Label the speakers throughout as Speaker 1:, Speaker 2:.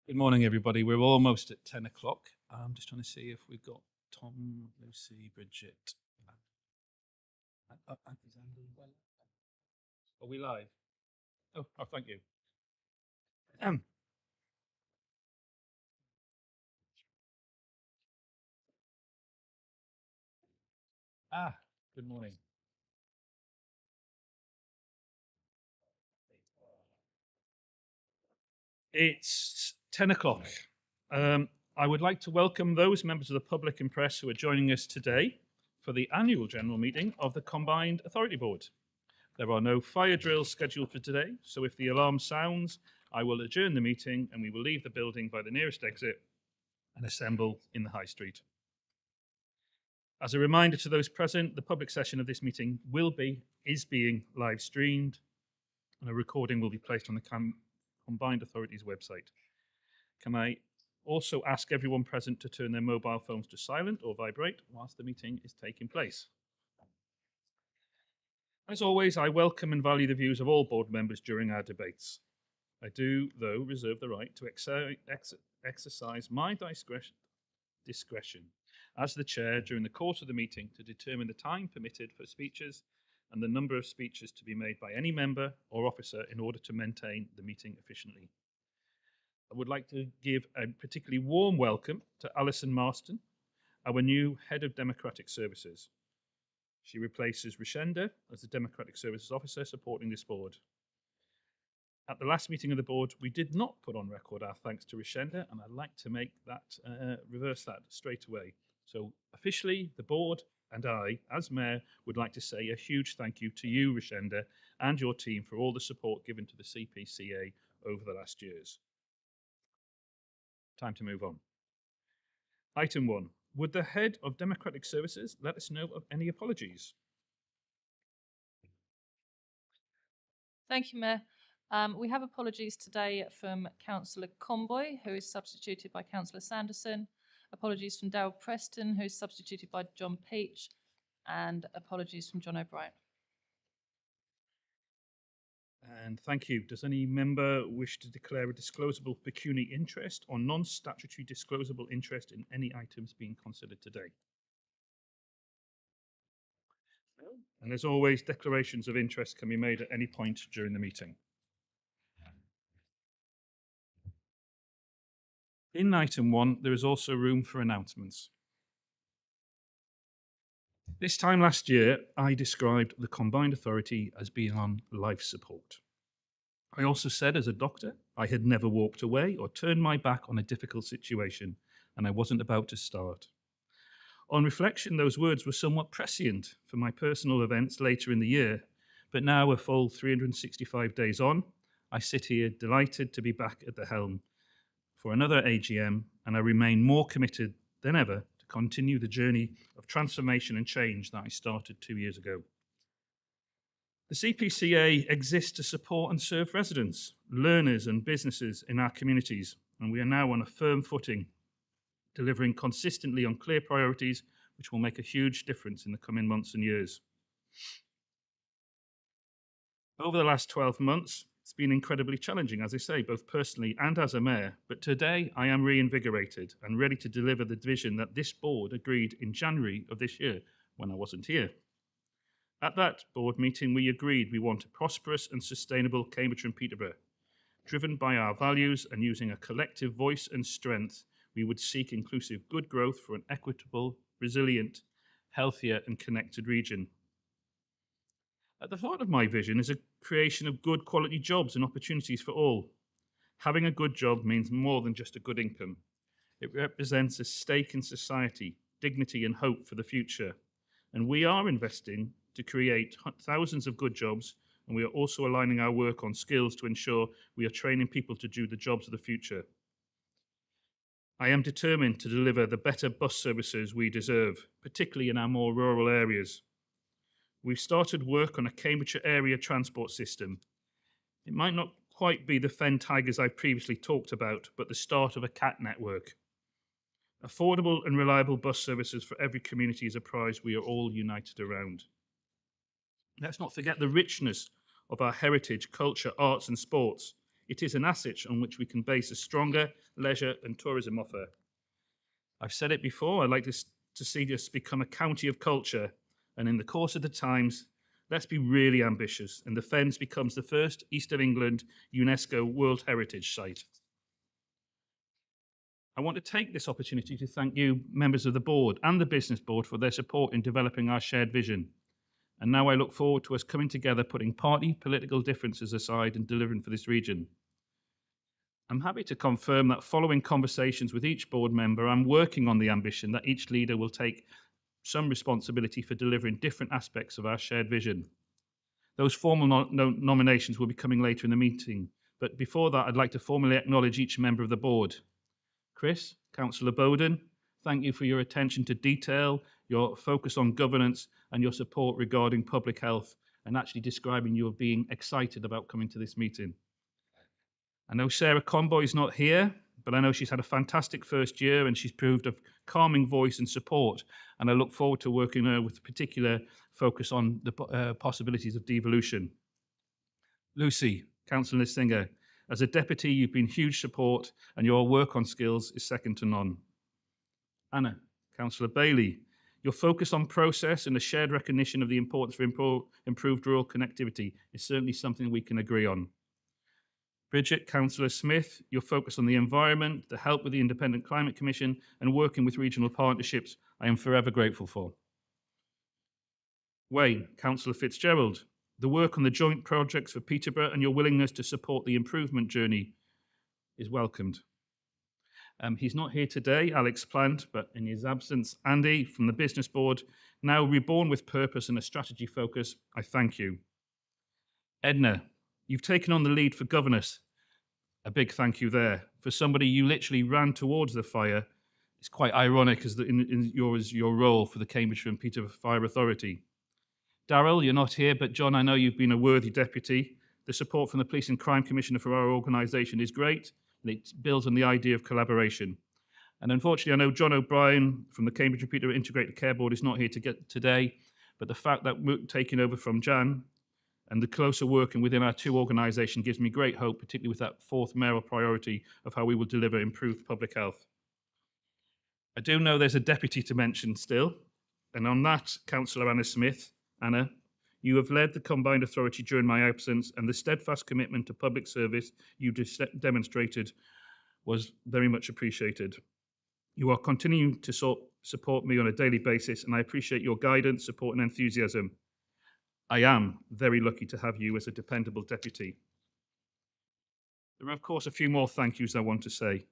Speaker 1: Good morning, everybody. We're almost at 10 o'clock. I'm just trying to see if we've got Tom, Lucy, Bridget. Are we live? Oh, thank you. Um, Good morning. It's 10 o'clock. I would like to welcome those members of the public and press who are joining us today for the annual general meeting of the Combined Authority Board. There are no fire drills scheduled for today, so if the alarm sounds, I will adjourn the meeting and we will leave the building by the nearest exit and assemble in the High Street. As a reminder to those present, the public session of this meeting is being live streamed, and a recording will be placed on the Combined Authorities website. Can I also ask everyone present to turn their mobile phones to silent or vibrate whilst the meeting is taking place? As always, I welcome and value the views of all board members during our debates. I do, though, reserve the right to exercise my discretion as the chair during the course of the meeting to determine the time permitted for speeches and the number of speeches to be made by any member or officer in order to maintain the meeting efficiently. I would like to give a particularly warm welcome to Alison Marston, our new Head of Democratic Services. She replaces Rishenda as the Democratic Services Officer supporting this board. At the last meeting of the board, we did not put on record our thanks to Rishenda, and I'd like to make that reverse that straight away. So officially, the board and I, as mayor, would like to say a huge thank you to you, Rishenda, and your team for all the support given to the CPCA over the last years. Time to move on. Item 1. Would the head of Democratic Services let us know of any apologies?
Speaker 2: Thank you, Mayor. We have apologies today from Councillor Comboy, who is substituted by Councillor Sanderson. Apologies from Darryl Preston, who is substituted by John Peach. And apologies from John O'Brien.
Speaker 1: And thank you. Does any member wish to declare a disclosable pecuniary interest or non-statutory disclosable interest in any items being considered today? No. And as always, declarations of interest can be made at any point during the meeting. In item 1, there is also room for announcements. This time last year, I described the Combined Authority as being on life support. I also said, as a doctor, I had never walked away or turned my back on a difficult situation, and I wasn't about to start. On reflection, those words were somewhat prescient for my personal events later in the year, but now, a full 365 days on, I sit here delighted to be back at the helm for another AGM, and I remain more committed than ever to continue the journey of transformation and change that I started 2 years ago. The CPCA exists to support and serve residents, learners, and businesses in our communities, and we are now on a firm footing, delivering consistently on clear priorities, which will make a huge difference in the coming months and years. Over the last 12 months, it's been incredibly challenging, as I say, both personally and as a mayor, but today I am reinvigorated and ready to deliver the vision that this board agreed in January of this year when I wasn't here. At that board meeting, we agreed we want a prosperous and sustainable Cambridge and Peterborough. Driven by our values and using a collective voice and strength, we would seek inclusive good growth for an equitable, resilient, healthier and connected region. At the heart of my vision is a creation of good quality jobs and opportunities for all. Having a good job means more than just a good income. It represents a stake in society, dignity and hope for the future. And we are investing to create thousands of good jobs, and we are also aligning our work on skills to ensure we are training people to do the jobs of the future. I am determined to deliver the better bus services we deserve, particularly in our more rural areas. We've started work on a Cambridgeshire area transport system. It might not quite be the Fen Tigers I previously talked about, but the start of a CAT network. Affordable and reliable bus services for every community is a prize we are all united around. Let's not forget the richness of our heritage, culture, arts and sports. It is an asset on which we can base a stronger leisure and tourism offer. I've said it before, I'd like to see us become a county of culture, and in the course of the times, let's be really ambitious, and the Fens becomes the first East of England UNESCO World Heritage Site. I want to take this opportunity to thank you, members of the board and the business board, for their support in developing our shared vision. And now I look forward to us coming together, putting party political differences aside and delivering for this region. I'm happy to confirm that following conversations with each board member, I'm working on the ambition that each leader will take some responsibility for delivering different aspects of our shared vision. Those formal nominations will be coming later in the meeting, but before that, I'd like to formally acknowledge each member of the board. Chris, Councillor Bowden, thank you for your attention to detail, your focus on governance, and your support regarding public health, and actually describing you as being excited about coming to this meeting. I know Sarah Conboy is not here, but I know she's had a fantastic first year and she's proved a calming voice and support. And I look forward to working with particular focus on the possibilities of devolution. Lucy, Councillor Singer, as a deputy, you've been huge support and your work on skills is second to none. Anna, Councillor Bailey, your focus on process and a shared recognition of the importance for improved rural connectivity is certainly something we can agree on. Bridget, Councillor Smith, your focus on the environment, the help with the Independent Climate Commission and working with regional partnerships, I am forever grateful for. Wayne, Councillor Fitzgerald, the work on the joint projects for Peterborough and your willingness to support the improvement journey is welcomed. He's not here today, Alex Plant, but in his absence, Andy from the Business Board, now reborn with purpose and a strategy focus, I thank you. Edna, you've taken on the lead for governance. A big thank you there. For somebody you literally ran towards the fire, it's quite ironic as your role for the Cambridgeshire and Peterborough Fire Authority. Darryl, you're not here, but John, I know you've been a worthy deputy. The support from the Police and Crime Commissioner for our organisation is great, and it builds on the idea of collaboration. And unfortunately, I know John O'Brien from the Cambridge and Peterborough Integrated Care Board is not here today, but the fact that we're taking over from Jan and the closer working within our two organisations gives me great hope, particularly with that fourth mayoral priority of how we will deliver improved public health. I do know there's a deputy to mention still, and on that, Councillor Anna Smith. Anna, you have led the combined authority during my absence, and the steadfast commitment to public service you demonstrated was very much appreciated. You are continuing to support me on a daily basis, and I appreciate your guidance, support, and enthusiasm. I am very lucky to have you as a dependable deputy. There are, of course, a few more thank yous I want to say.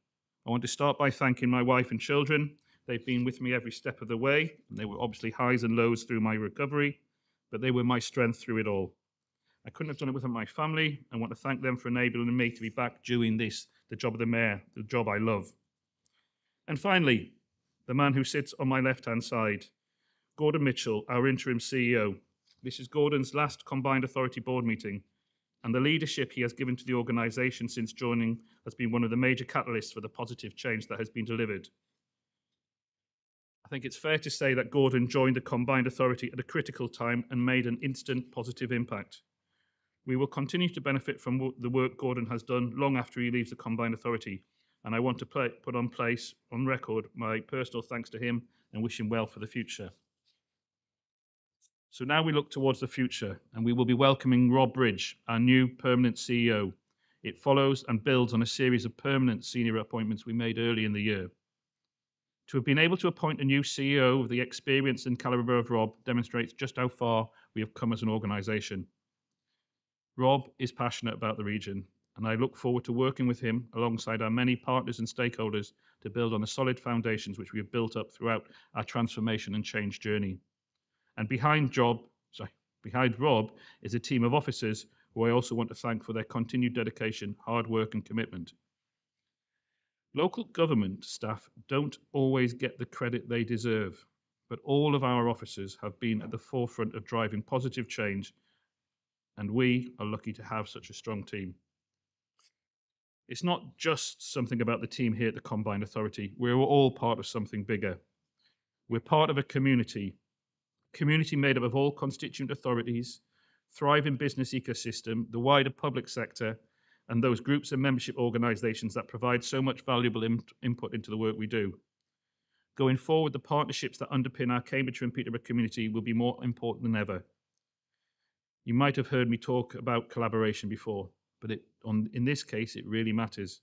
Speaker 1: I want to start by thanking my wife and children. They've been with me every step of the way, and they were obviously highs and lows through my recovery, but they were my strength through it all. I couldn't have done it without my family. I want to thank them for enabling me to be back doing this, the job of the mayor, the job I love. And finally, the man who sits on my left-hand side, Gordon Mitchell, our interim CEO. This is Gordon's last combined authority board meeting, and the leadership he has given to the organisation since joining has been one of the major catalysts for the positive change that has been delivered. I think it's fair to say that Gordon joined the combined authority at a critical time and made an instant positive impact. We will continue to benefit from the work Gordon has done long after he leaves the combined authority, and I want to put on record my personal thanks to him and wish him well for the future. So now we look towards the future, and we will be welcoming Rob Bridge, our new permanent CEO. It follows and builds on a series of permanent senior appointments we made early in the year. To have been able to appoint a new CEO with the experience and calibre of Rob demonstrates just how far we have come as an organisation. Rob is passionate about the region, and I look forward to working with him alongside our many partners and stakeholders to build on the solid foundations which we have built up throughout our transformation and change journey. And behind Rob is a team of officers who I also want to thank for their continued dedication, hard work and commitment. Local government staff don't always get the credit they deserve, but all of our officers have been at the forefront of driving positive change, and we are lucky to have such a strong team. It's not just something about the team here at the Combined Authority. We're all part of something bigger. We're part of a community made up of all constituent authorities, thriving business ecosystem, the wider public sector, and those groups and membership organisations that provide so much valuable input into the work we do. Going forward, the partnerships that underpin our Cambridgeshire and Peterborough community will be more important than ever. You might have heard me talk about collaboration before, but in this case, it really matters.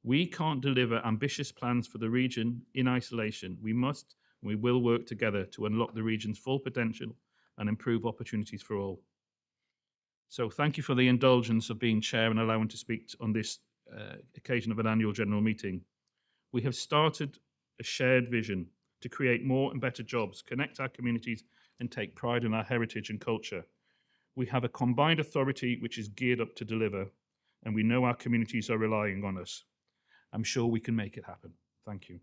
Speaker 1: We can't deliver ambitious plans for the region in isolation. We will work together to unlock the region's full potential and improve opportunities for all. So thank you for the indulgence of being chair and allowing to speak on this occasion of an annual general meeting. We have started a shared vision to create more and better jobs, connect our communities, and take pride in our heritage and culture. We have a combined authority which is geared up to deliver, and we know our communities are relying on us. I'm sure we can make it happen. Thank you.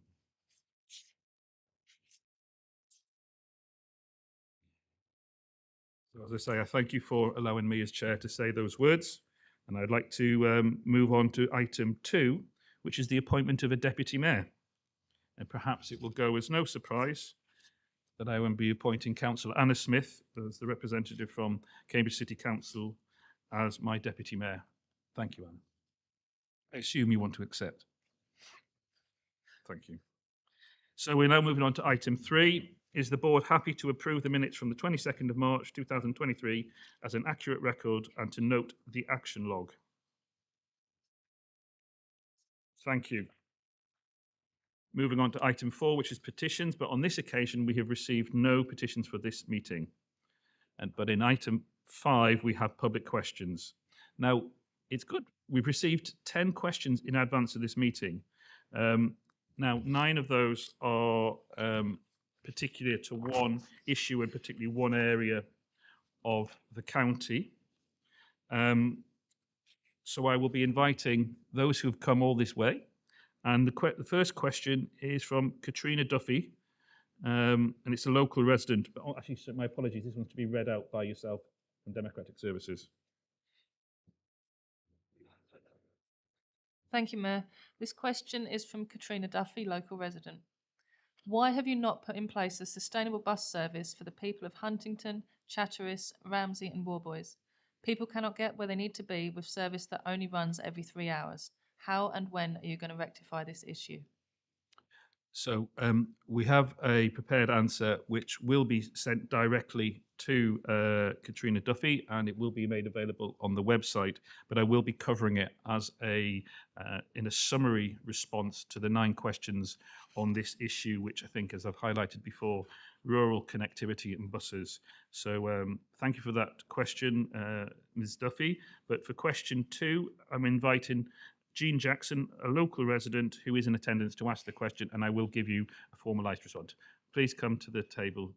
Speaker 1: So as I say, I thank you for allowing me as chair to say those words, and I'd like to move on to item 2, which is the appointment of a deputy mayor. And perhaps it will go as no surprise that I will be appointing Councillor Anna Smith, as the representative from Cambridge City Council, as my deputy mayor. Thank you, Anna. I assume you want to accept. Thank you. So we're now moving on to item 3. Is the board happy to approve the minutes from the 22nd of March 2023 as an accurate record and to note the action log? Thank you. Moving on to item 4, which is petitions, but on this occasion we have received no petitions for this meeting. But in item 5 we have public questions. Now, it's good. We've received 10 questions in advance of this meeting. Now, 9 of those are particular to one issue and particularly one area of the county. So I will be inviting those who have come all this way. And the first question is from Katrina Duffy, and it's a local resident. But actually, my apologies, this one's to be read out by yourself from Democratic Services.
Speaker 2: Thank you, Mayor. This question is from Katrina Duffy, local resident. Why have you not put in place a sustainable bus service for the people of Huntington, Chatteris, Ramsey and Warboys? People cannot get where they need to be with service that only runs every 3 hours. How and when are you going to rectify this issue?
Speaker 1: So we have a prepared answer which will be sent directly to Katrina Duffy, and it will be made available on the website. But I will be covering it as in a summary response to the 9 questions on this issue, which I think, as I've highlighted before, rural connectivity and buses. So thank you for that question, Ms. Duffy. But for question 2, I'm inviting Jean Jackson, a local resident who is in attendance, to ask the question, and I will give you a formalised response. Please come to the table,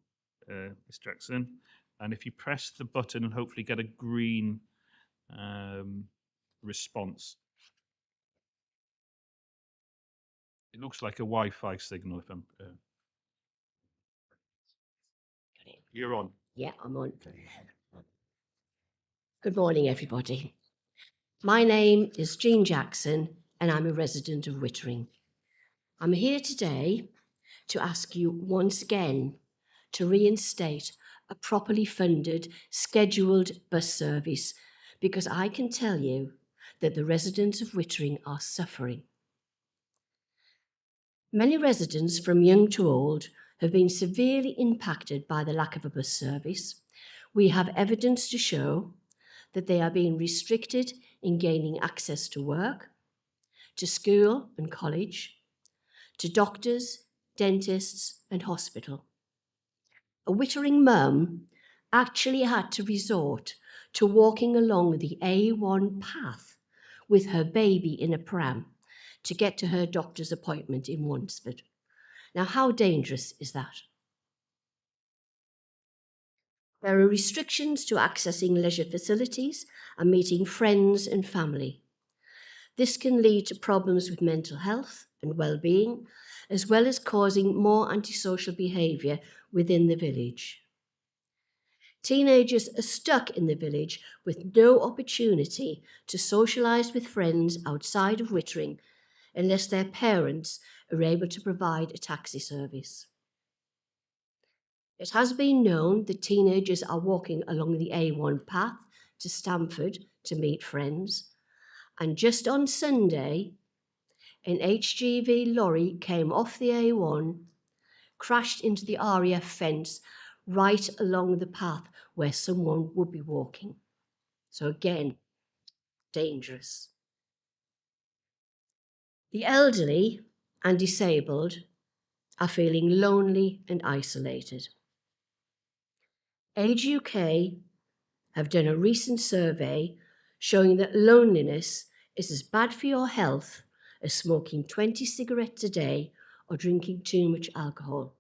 Speaker 1: Ms. Jackson, and if you press the button and hopefully get a green response. It looks like a Wi-Fi signal. If I'm, you're on.
Speaker 3: Yeah, I'm on. Good morning, everybody. My name is Jean Jackson, and I'm a resident of Wittering. I'm here today to ask you once again to reinstate a properly funded, scheduled bus service, because I can tell you that the residents of Wittering are suffering. Many residents, from young to old, have been severely impacted by the lack of a bus service. We have evidence to show that they are being restricted in gaining access to work, to school and college, to doctors, dentists and hospital. A Wittering mum actually had to resort to walking along the A1 path with her baby in a pram to get to her doctor's appointment in Wansford. Now, how dangerous is that? There are restrictions to accessing leisure facilities and meeting friends and family. This can lead to problems with mental health and well-being, as well as causing more antisocial behaviour within the village. Teenagers are stuck in the village with no opportunity to socialise with friends outside of Wittering unless their parents are able to provide a taxi service. It has been known that teenagers are walking along the A1 path to Stamford to meet friends, And just on Sunday, an HGV lorry came off the A1, crashed into the RAF fence right along the path where someone would be walking. So again, dangerous. The elderly and disabled are feeling lonely and isolated. Age UK have done a recent survey showing that loneliness is as bad for your health as smoking 20 cigarettes a day or drinking too much alcohol.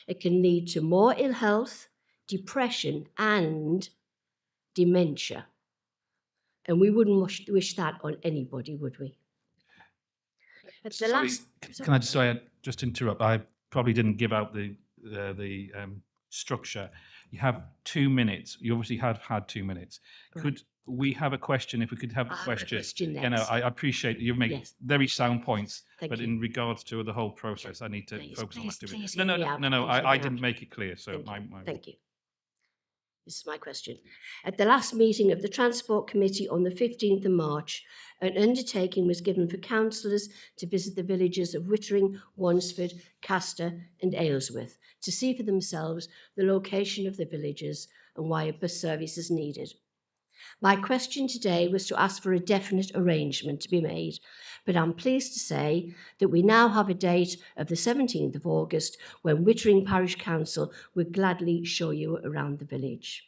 Speaker 3: It can lead to more ill health, depression, and dementia. And we wouldn't wish that on anybody, would we? At the
Speaker 1: Sorry,
Speaker 3: last,
Speaker 1: can I just interrupt? I probably didn't give out the structure. You have 2 minutes. You obviously have had 2 minutes.
Speaker 3: Right.
Speaker 1: Could we have a question? If we could have a
Speaker 3: I have a
Speaker 1: question.
Speaker 3: question
Speaker 1: You know,
Speaker 3: next.
Speaker 1: I appreciate you make
Speaker 3: Yes.
Speaker 1: very sound points,
Speaker 3: Thank
Speaker 1: but
Speaker 3: you.
Speaker 1: in regards to the whole process, I need to
Speaker 3: Please,
Speaker 1: focus on
Speaker 3: please,
Speaker 1: that.
Speaker 3: please
Speaker 1: No,
Speaker 3: hear
Speaker 1: no,
Speaker 3: me
Speaker 1: no,
Speaker 3: out.
Speaker 1: no, no.
Speaker 3: Please hear
Speaker 1: I
Speaker 3: me
Speaker 1: didn't
Speaker 3: out.
Speaker 1: make it clear. So
Speaker 3: Thank you. Thank you. This is my question. At the last meeting of the Transport Committee on the 15th of March, an undertaking was given for councillors to visit the villages of Wittering, Wansford, Castor and Aylesworth to see for themselves the location of the villages and why a bus service is needed. My question today was to ask for a definite arrangement to be made, but I'm pleased to say that we now have a date of the 17th of August when Wittering Parish Council would gladly show you around the village.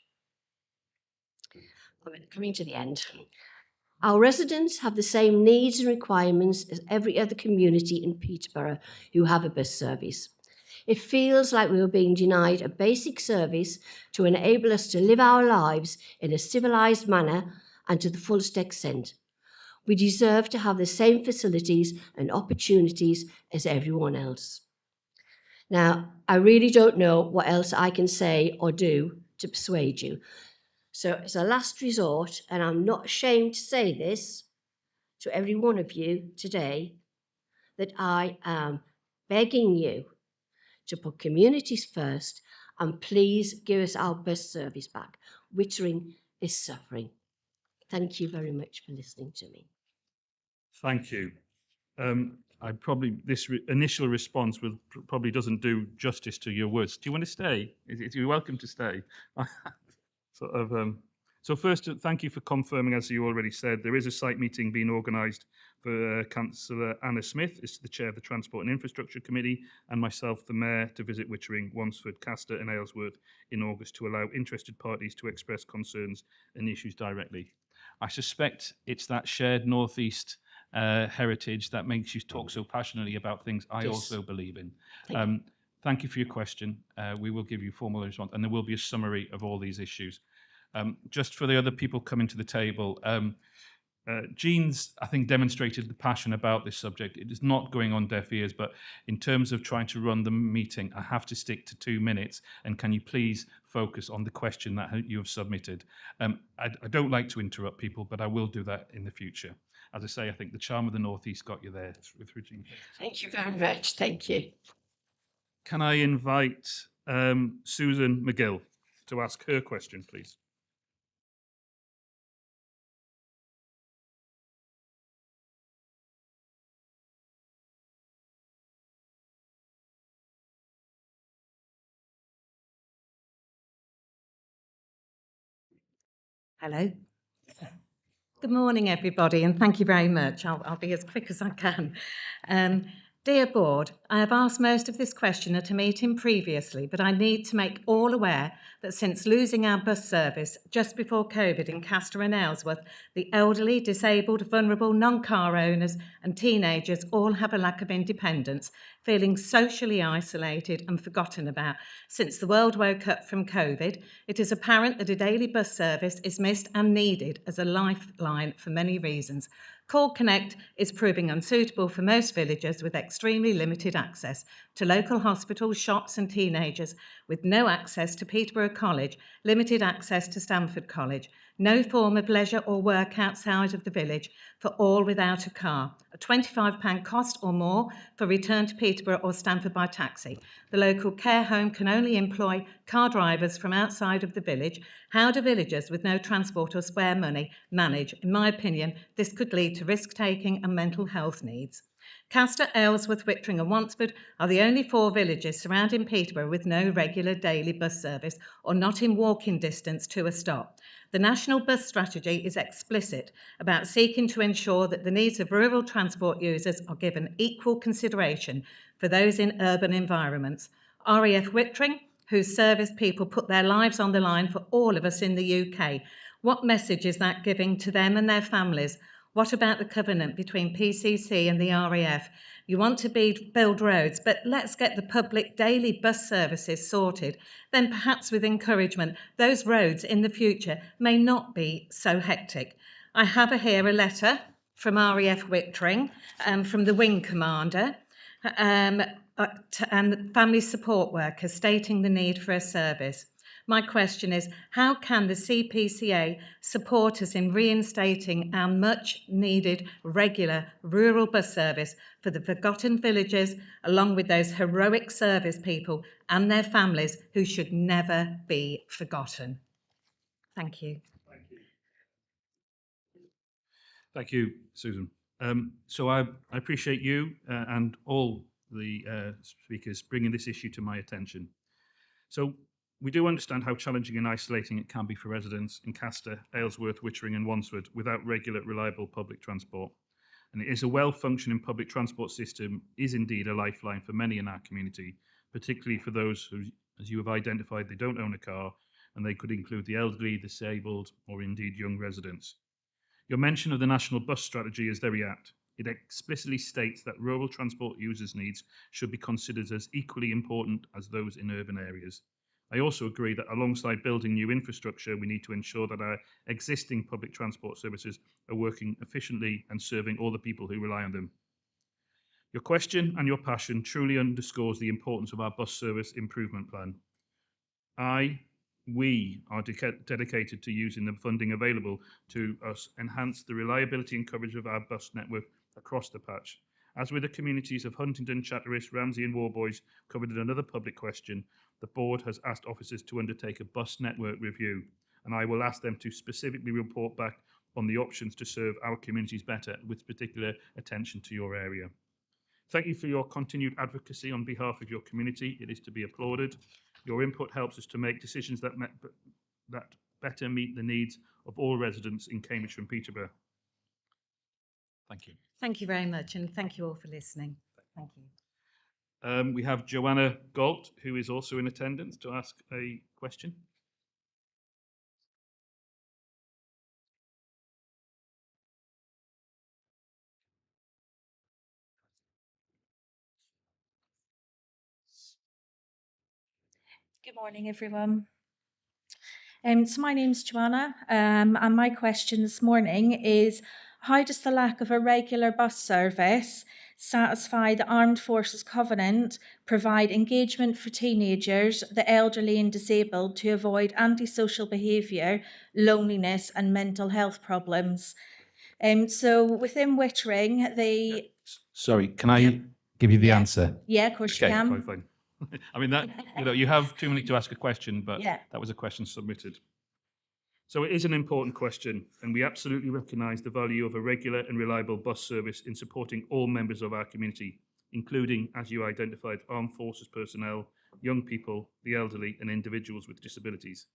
Speaker 3: Coming to the end. Our residents have the same needs and requirements as every other community in Peterborough who have a bus service. It feels like we are being denied a basic service to enable us to live our lives in a civilised manner and to the fullest extent. We deserve to have the same facilities and opportunities as everyone else. Now, I really don't know what else I can say or do to persuade you. So as a last resort, and I'm not ashamed to say this to every one of you today, that I am begging you to put communities first and please give us our bus service back. Wittering is suffering. Thank you very much for listening to me.
Speaker 1: Thank you. This initial response probably doesn't do justice to your words. Do you want to stay? You're welcome to stay. So first, thank you for confirming, as you already said, there is a site meeting being organised for Councillor Anna Smith, is the chair of the Transport and Infrastructure Committee, and myself, the mayor, to visit Wittering, Wansford, Castor and Aylesworth in August to allow interested parties to express concerns and issues directly. I suspect it's that shared northeast heritage that makes you talk so passionately about things I
Speaker 3: Yes.
Speaker 1: also believe in.
Speaker 3: Thank
Speaker 1: You for your question. We will give you formal response, and there will be a summary of all these issues. Just for the other people coming to the table, Jean's, I think, demonstrated the passion about this subject. It is not going on deaf ears, but in terms of trying to run the meeting, I have to stick to 2 minutes. And can you please focus on the question that you have submitted? I don't like to interrupt people, but I will do that in the future. As I say, I think the charm of the Northeast got you there with Jean.
Speaker 3: Thank you very much. Thank you.
Speaker 1: Can I invite Susan McGill to ask her question, please?
Speaker 4: Hello. Good morning, everybody, and thank you very much. I'll be as quick as I can. Dear Board, I have asked most of this question at a meeting previously, but I need to make all aware that since losing our bus service just before COVID in Castor and Aylesworth, the elderly, disabled, vulnerable, non-car owners and teenagers all have a lack of independence, feeling socially isolated and forgotten about. Since the world woke up from COVID, it is apparent that a daily bus service is missed and needed as a lifeline for many reasons. Call Connect is proving unsuitable for most villagers with extremely limited access to local hospitals, shops and teenagers with no access to Peterborough College, limited access to Stamford College, no form of leisure or work outside of the village for all without a car, a £25 cost or more for return to Peterborough or Stamford by taxi. The local care home can only employ car drivers from outside of the village. How do villagers with no transport or spare money manage? In my opinion, this could lead to risk-taking and mental health needs. Castor, Aylesworth, Wittering and Wansford are the only 4 villages surrounding Peterborough with no regular daily bus service or not in walking distance to a stop. The National Bus Strategy is explicit about seeking to ensure that the needs of rural transport users are given equal consideration for those in urban environments. RAF Wittering, whose service people put their lives on the line for all of us in the UK. What message is that giving to them and their families? What about the covenant between PCC and the RAF? You want to build roads, but let's get the public daily bus services sorted. Then perhaps with encouragement, those roads in the future may not be so hectic. I have here a letter from RAF Wittering, from the wing commander, and the family support workers stating the need for a service. My question is, how can the CPCA support us in reinstating our much needed regular rural bus service for the forgotten villages, along with those heroic service people and their families who should never be forgotten? Thank you.
Speaker 1: Thank you, Susan. So I appreciate you and all the speakers bringing this issue to my attention. So we do understand how challenging and isolating it can be for residents in Castor, Aylesworth, Wittering and Wansford without regular, reliable public transport. And it is a well-functioning public transport system is indeed a lifeline for many in our community, particularly for those who, as you have identified, they don't own a car, and they could include the elderly, disabled, or indeed young residents. Your mention of the National Bus Strategy is very apt. It explicitly states that rural transport users' needs should be considered as equally important as those in urban areas. I also agree that alongside building new infrastructure, we need to ensure that our existing public transport services are working efficiently and serving all the people who rely on them. Your question and your passion truly underscores the importance of our bus service improvement plan. We are dedicated to using the funding available to us enhance the reliability and coverage of our bus network across the patch. As with the communities of Huntingdon, Chatteris, Ramsey and Warboys covered in another public question, the board has asked officers to undertake a bus network review, and I will ask them to specifically report back on the options to serve our communities better, with particular attention to your area. Thank you for your continued advocacy on behalf of your community. It is to be applauded. Your input helps us to make decisions that better meet the needs of all residents in Cambridgeshire and Peterborough. Thank you.
Speaker 4: Thank you very much, and thank you all for listening. Thank you.
Speaker 1: We have Joanna Galt, who is also in attendance, to ask a question.
Speaker 5: Good morning, everyone. So my name's Joanna, and my question this morning is, how does the lack of a regular bus service satisfy the Armed Forces Covenant, provide engagement for teenagers, the elderly and disabled to avoid antisocial behaviour, loneliness and mental health problems? So within Wittering, they...
Speaker 1: Sorry, can I give you the answer?
Speaker 5: Yeah, of course you can.
Speaker 1: Fine. I mean, that, you have 2 minutes to ask a question, but
Speaker 5: Yeah.
Speaker 1: that was a question submitted. So it is an important question, and we absolutely recognise the value of a regular and reliable bus service in supporting all members of our community, including, as you identified, armed forces personnel, young people, the elderly, and individuals with disabilities.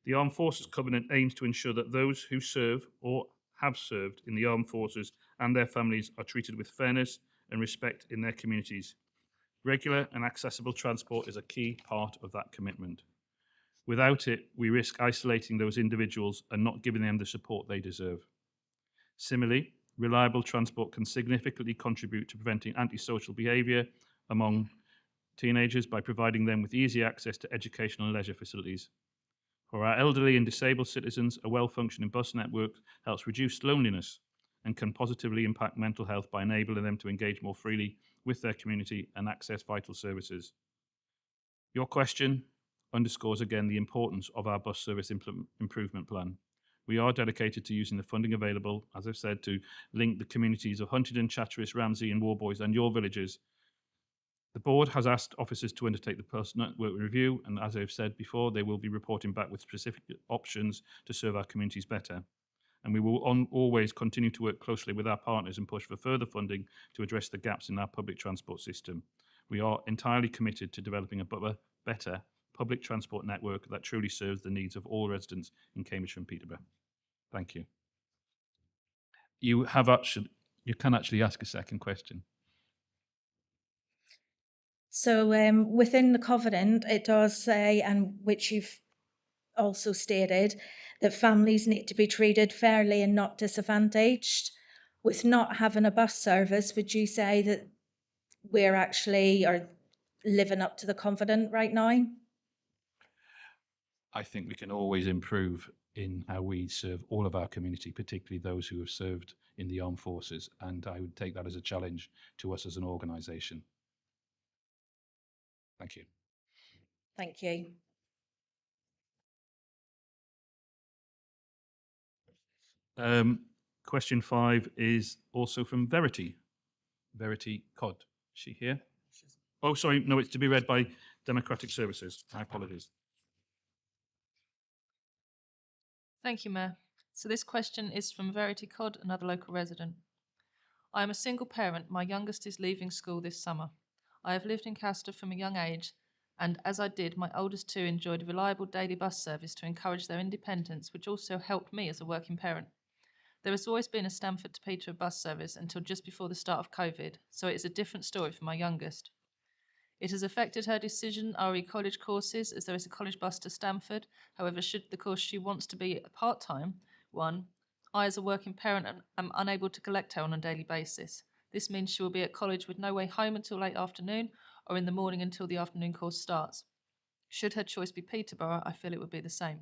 Speaker 1: The Armed Forces Covenant aims to ensure that those who serve or have served in the armed forces and their families are treated with fairness and respect in their communities. Regular and accessible transport is a key part of that commitment. Without it, we risk isolating those individuals and not giving them the support they deserve. Similarly, reliable transport can significantly contribute to preventing antisocial behaviour among teenagers by providing them with easy access to educational and leisure facilities. For our elderly and disabled citizens, a well-functioning bus network helps reduce loneliness and can positively impact mental health by enabling them to engage more freely with their community and access vital services. Your question underscores again the importance of our bus service improvement plan. We are dedicated to using the funding available, as I've said, to link the communities of Huntingdon, Chatteris, Ramsey and Warboys and your villages. The board has asked officers to undertake the bus network review, and as I've said before, they will be reporting back with specific options to serve our communities better. And we will always continue to work closely with our partners and push for further funding to address the gaps in our public transport system. We are entirely committed to developing a better public transport network that truly serves the needs of all residents in Cambridgeshire and Peterborough. Thank you. You can actually ask a second question.
Speaker 5: So within the covenant, it does say, and which you've also stated, that families need to be treated fairly and not disadvantaged. With not having a bus service, would you say that we're actually are living up to the covenant right now?
Speaker 1: I think we can always improve in how we serve all of our community, particularly those who have served in the armed forces, and I would take that as a challenge to us as an organisation. Thank you.
Speaker 5: Thank you.
Speaker 1: Question 5 is also from Verity. Verity Cod. Is she here? Oh, sorry, no, it's to be read by Democratic Services. My apologies.
Speaker 2: Thank you, Mayor. So this question is from Verity Cod, another local resident. I am a single parent. My youngest is leaving school this summer. I have lived in Castor from a young age, and as I did, my oldest two enjoyed a reliable daily bus service to encourage their independence, which also helped me as a working parent. There has always been a Stamford to Peterborough bus service until just before the start of COVID, so it is a different story for my youngest. It has affected her decision RE college courses, as there is a college bus to Stamford. However, should the course she wants to be a part-time one, I as a working parent am unable to collect her on a daily basis. This means she will be at college with no way home until late afternoon or in the morning until the afternoon course starts. Should her choice be Peterborough, I feel it would be the same.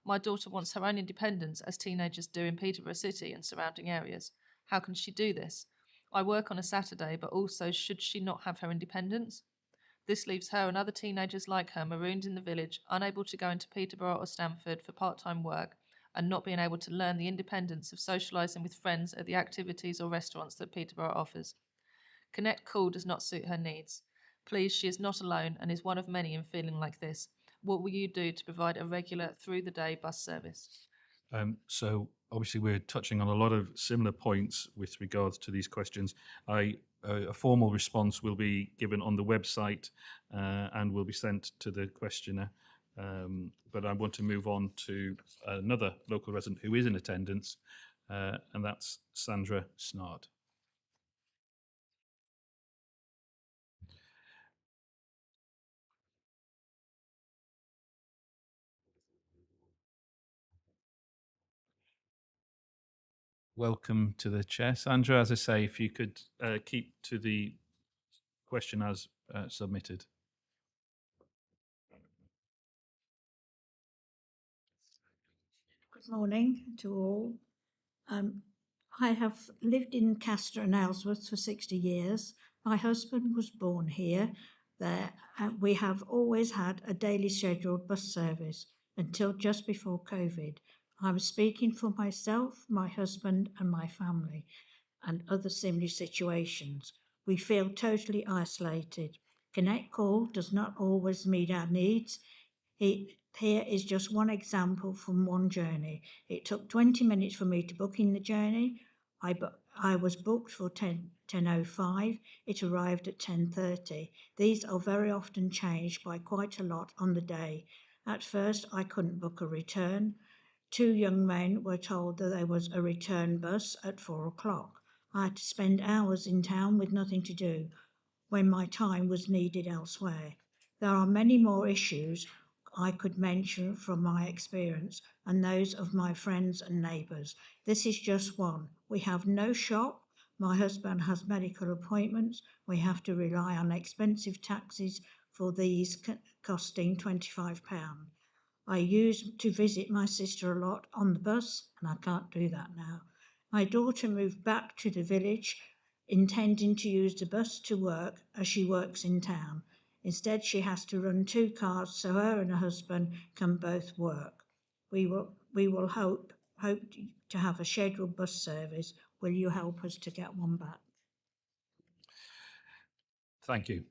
Speaker 2: My daughter wants her own independence, as teenagers do in Peterborough City and surrounding areas. How can she do this? I work on a Saturday, but also should she not have her independence? This leaves her and other teenagers like her marooned in the village, unable to go into Peterborough or Stamford for part-time work, and not being able to learn the independence of socialising with friends at the activities or restaurants that Peterborough offers. Connect Call does not suit her needs. Please, she is not alone and is one of many in feeling like this. What will you do to provide a regular through-the-day bus service?
Speaker 1: So obviously we're touching on a lot of similar points with regards to these questions. A formal response will be given on the website and will be sent to the questioner. But I want to move on to another local resident who is in attendance, and that's Sandra Snard. Welcome to the chair, Sandra. As I say, if you could keep to the question as submitted.
Speaker 6: Good morning to all. I have lived in Castor and Ellsworth for 60 years. My husband was born here. There, we have always had a daily scheduled bus service until just before COVID. I'm speaking for myself, my husband, and my family, and other similar situations. We feel totally isolated. Connect Call does not always meet our needs. Here is just one example from one journey. It took 20 minutes for me to book in the journey. I was booked for 10:05. It arrived at 10:30. These are very often changed by quite a lot on the day. At first, I couldn't book a return. Two young men were told that there was a return bus at 4 o'clock. I had to spend hours in town with nothing to do when my time was needed elsewhere. There are many more issues I could mention from my experience and those of my friends and neighbours. This is just one. We have no shop. My husband has medical appointments. We have to rely on expensive taxis for these costing £25. I used to visit my sister a lot on the bus and I can't do that now. My daughter moved back to the village intending to use the bus to work as she works in town. Instead, she has to run 2 cars so her and her husband can both work. We will hope to have a scheduled bus service. Will you help us to get one back?
Speaker 1: Thank you.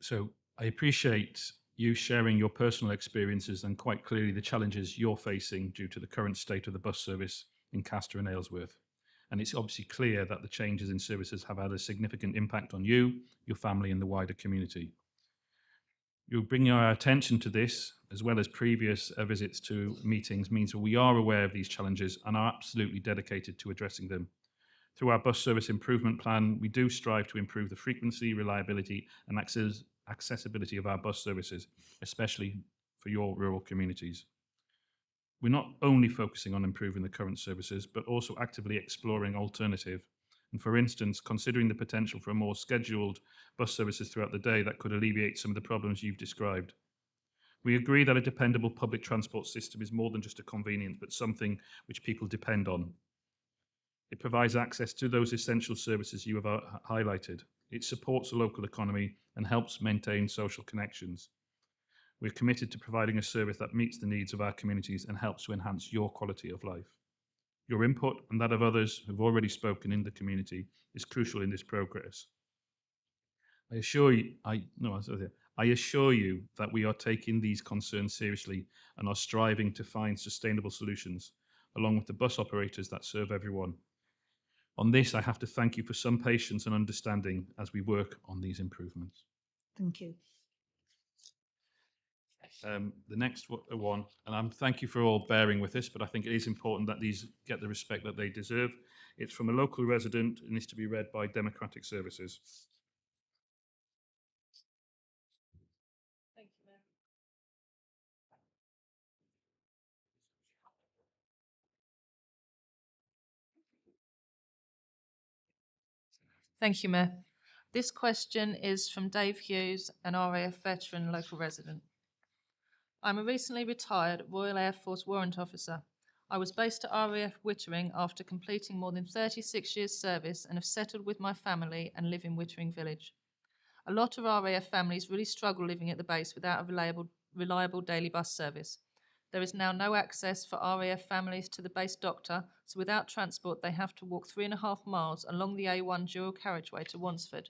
Speaker 1: So I appreciate you sharing your personal experiences and quite clearly the challenges you're facing due to the current state of the bus service in Castor and Aylesworth. And it's obviously clear that the changes in services have had a significant impact on you, your family, and the wider community. You're bringing our attention to this, as well as previous visits to meetings, means that we are aware of these challenges and are absolutely dedicated to addressing them. Through our bus service improvement plan, we do strive to improve the frequency, reliability, and accessibility of our bus services, especially for your rural communities. We're not only focusing on improving the current services, but also actively exploring alternative. And for instance, considering the potential for a more scheduled bus services throughout the day that could alleviate some of the problems you've described. We agree that a dependable public transport system is more than just a convenience, but something which people depend on. It provides access to those essential services you have highlighted. It supports the local economy and helps maintain social connections. We're committed to providing a service that meets the needs of our communities and helps to enhance your quality of life. Your input and that of others who've already spoken in the community is crucial in this progress. I assure you that we are taking these concerns seriously and are striving to find sustainable solutions, along with the bus operators that serve everyone. On this, I have to thank you for some patience and understanding as we work on these improvements.
Speaker 6: Thank you.
Speaker 1: The next one, and thank you for all bearing with this, but I think it is important that these get the respect that they deserve. It's from a local resident and is to be read by Democratic Services.
Speaker 2: Thank you, Mayor. Thank you, Mayor. This question is from Dave Hughes, an RAF veteran local resident. I'm a recently retired Royal Air Force warrant officer. I was based at RAF Wittering after completing more than 36 years service and have settled with my family and live in Wittering Village. A lot of RAF families really struggle living at the base without a reliable daily bus service. There is now no access for RAF families to the base doctor, so without transport they have to walk 3.5 miles along the A1 dual carriageway to Wansford.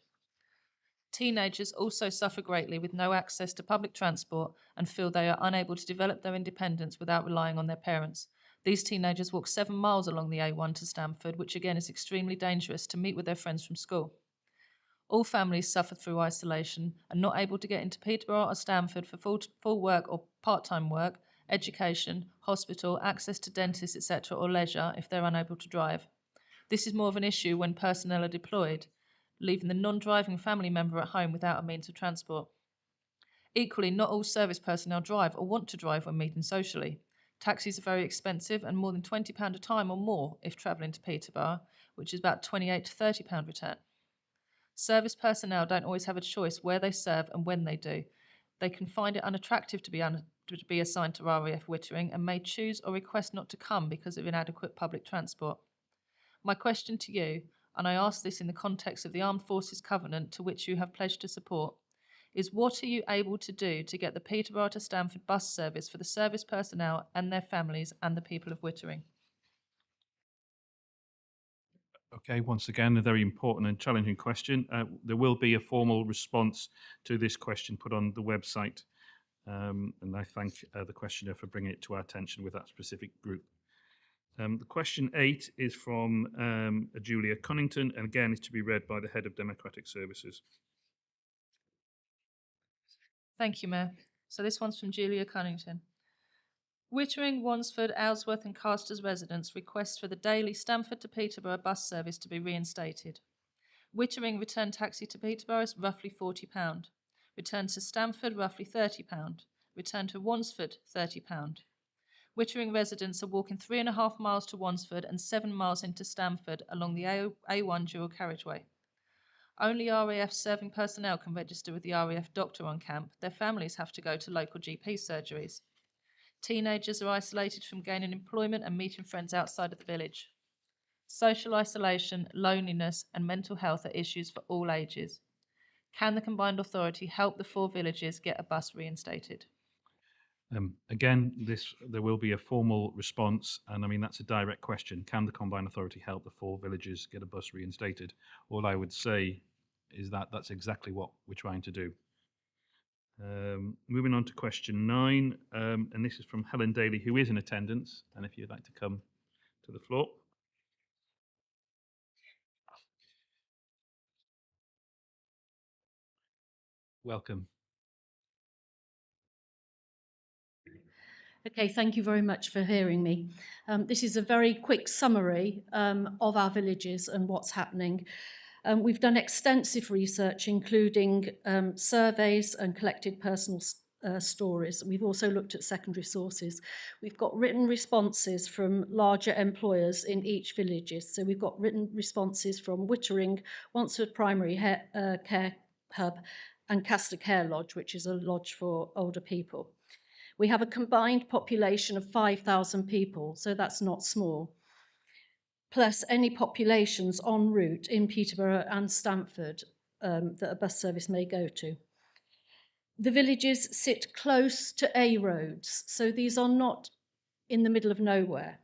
Speaker 2: Teenagers also suffer greatly with no access to public transport and feel they are unable to develop their independence without relying on their parents. These teenagers walk 7 miles along the A1 to Stamford, which again is extremely dangerous, to meet with their friends from school. All families suffer through isolation and not able to get into Peterborough or Stamford for full work or part-time work, education, hospital, access to dentists, etc., or leisure if they're unable to drive. This is more of an issue when personnel are deployed, leaving the non-driving family member at home without a means of transport. Equally, not all service personnel drive or want to drive when meeting socially. Taxis are very expensive and more than £20 a time or more if travelling to Peterborough, which is about £28 to £30 return. Service personnel don't always have a choice where they serve and when they do. They can find it unattractive to be assigned to RAF Wittering and may choose or request not to come because of inadequate public transport. My question to you, and I ask this in the context of the Armed Forces Covenant to which you have pledged to support, is what are you able to do to get the Peterborough to Stamford bus service for the service personnel and their families and the people of Wittering?
Speaker 1: Okay, once again, a very important and challenging question. There will be a formal response to this question put on the website, and I thank the questioner for bringing it to our attention with that specific group. The question 8 is from Julia Cunnington, and again is to be read by the Head of Democratic Services.
Speaker 2: Thank you, Mayor. So this one's from Julia Cunnington. Wittering, Wansford, Aylesworth and Casters residents request for the daily Stamford to Peterborough bus service to be reinstated. Wittering return taxi to Peterborough is roughly £40. Return to Stamford, roughly £30. Return to Wansford, £30. Wittering residents are walking 3.5 miles to Wansford and 7 miles into Stamford along the A1 dual carriageway. Only RAF serving personnel can register with the RAF doctor on camp. Their families have to go to local GP surgeries. Teenagers are isolated from gaining employment and meeting friends outside of the village. Social isolation, loneliness, and mental health are issues for all ages. Can the combined authority help the 4 villages get a bus reinstated?
Speaker 1: Again, there will be a formal response, and I mean that's a direct question. Can the combined authority help the 4 villages get a bus reinstated? All I would say is that that's exactly what we're trying to do. Moving on to question 9, and this is from Helen Daly, who is in attendance, and if you'd like to come to the floor. Welcome.
Speaker 7: Okay, thank you very much for hearing me. This is a very quick summary of our villages and what's happening. We've done extensive research, including surveys and collected personal stories. We've also looked at secondary sources. We've got written responses from larger employers in each villages. So we've got written responses from Wittering, Wandsworth Primary Care Hub, and Castor Care Lodge, which is a lodge for older people. We have a combined population of 5,000 people, so that's not small, plus any populations en route in Peterborough and Stamford that a bus service may go to. The villages sit close to A roads, so these are not in the middle of nowhere.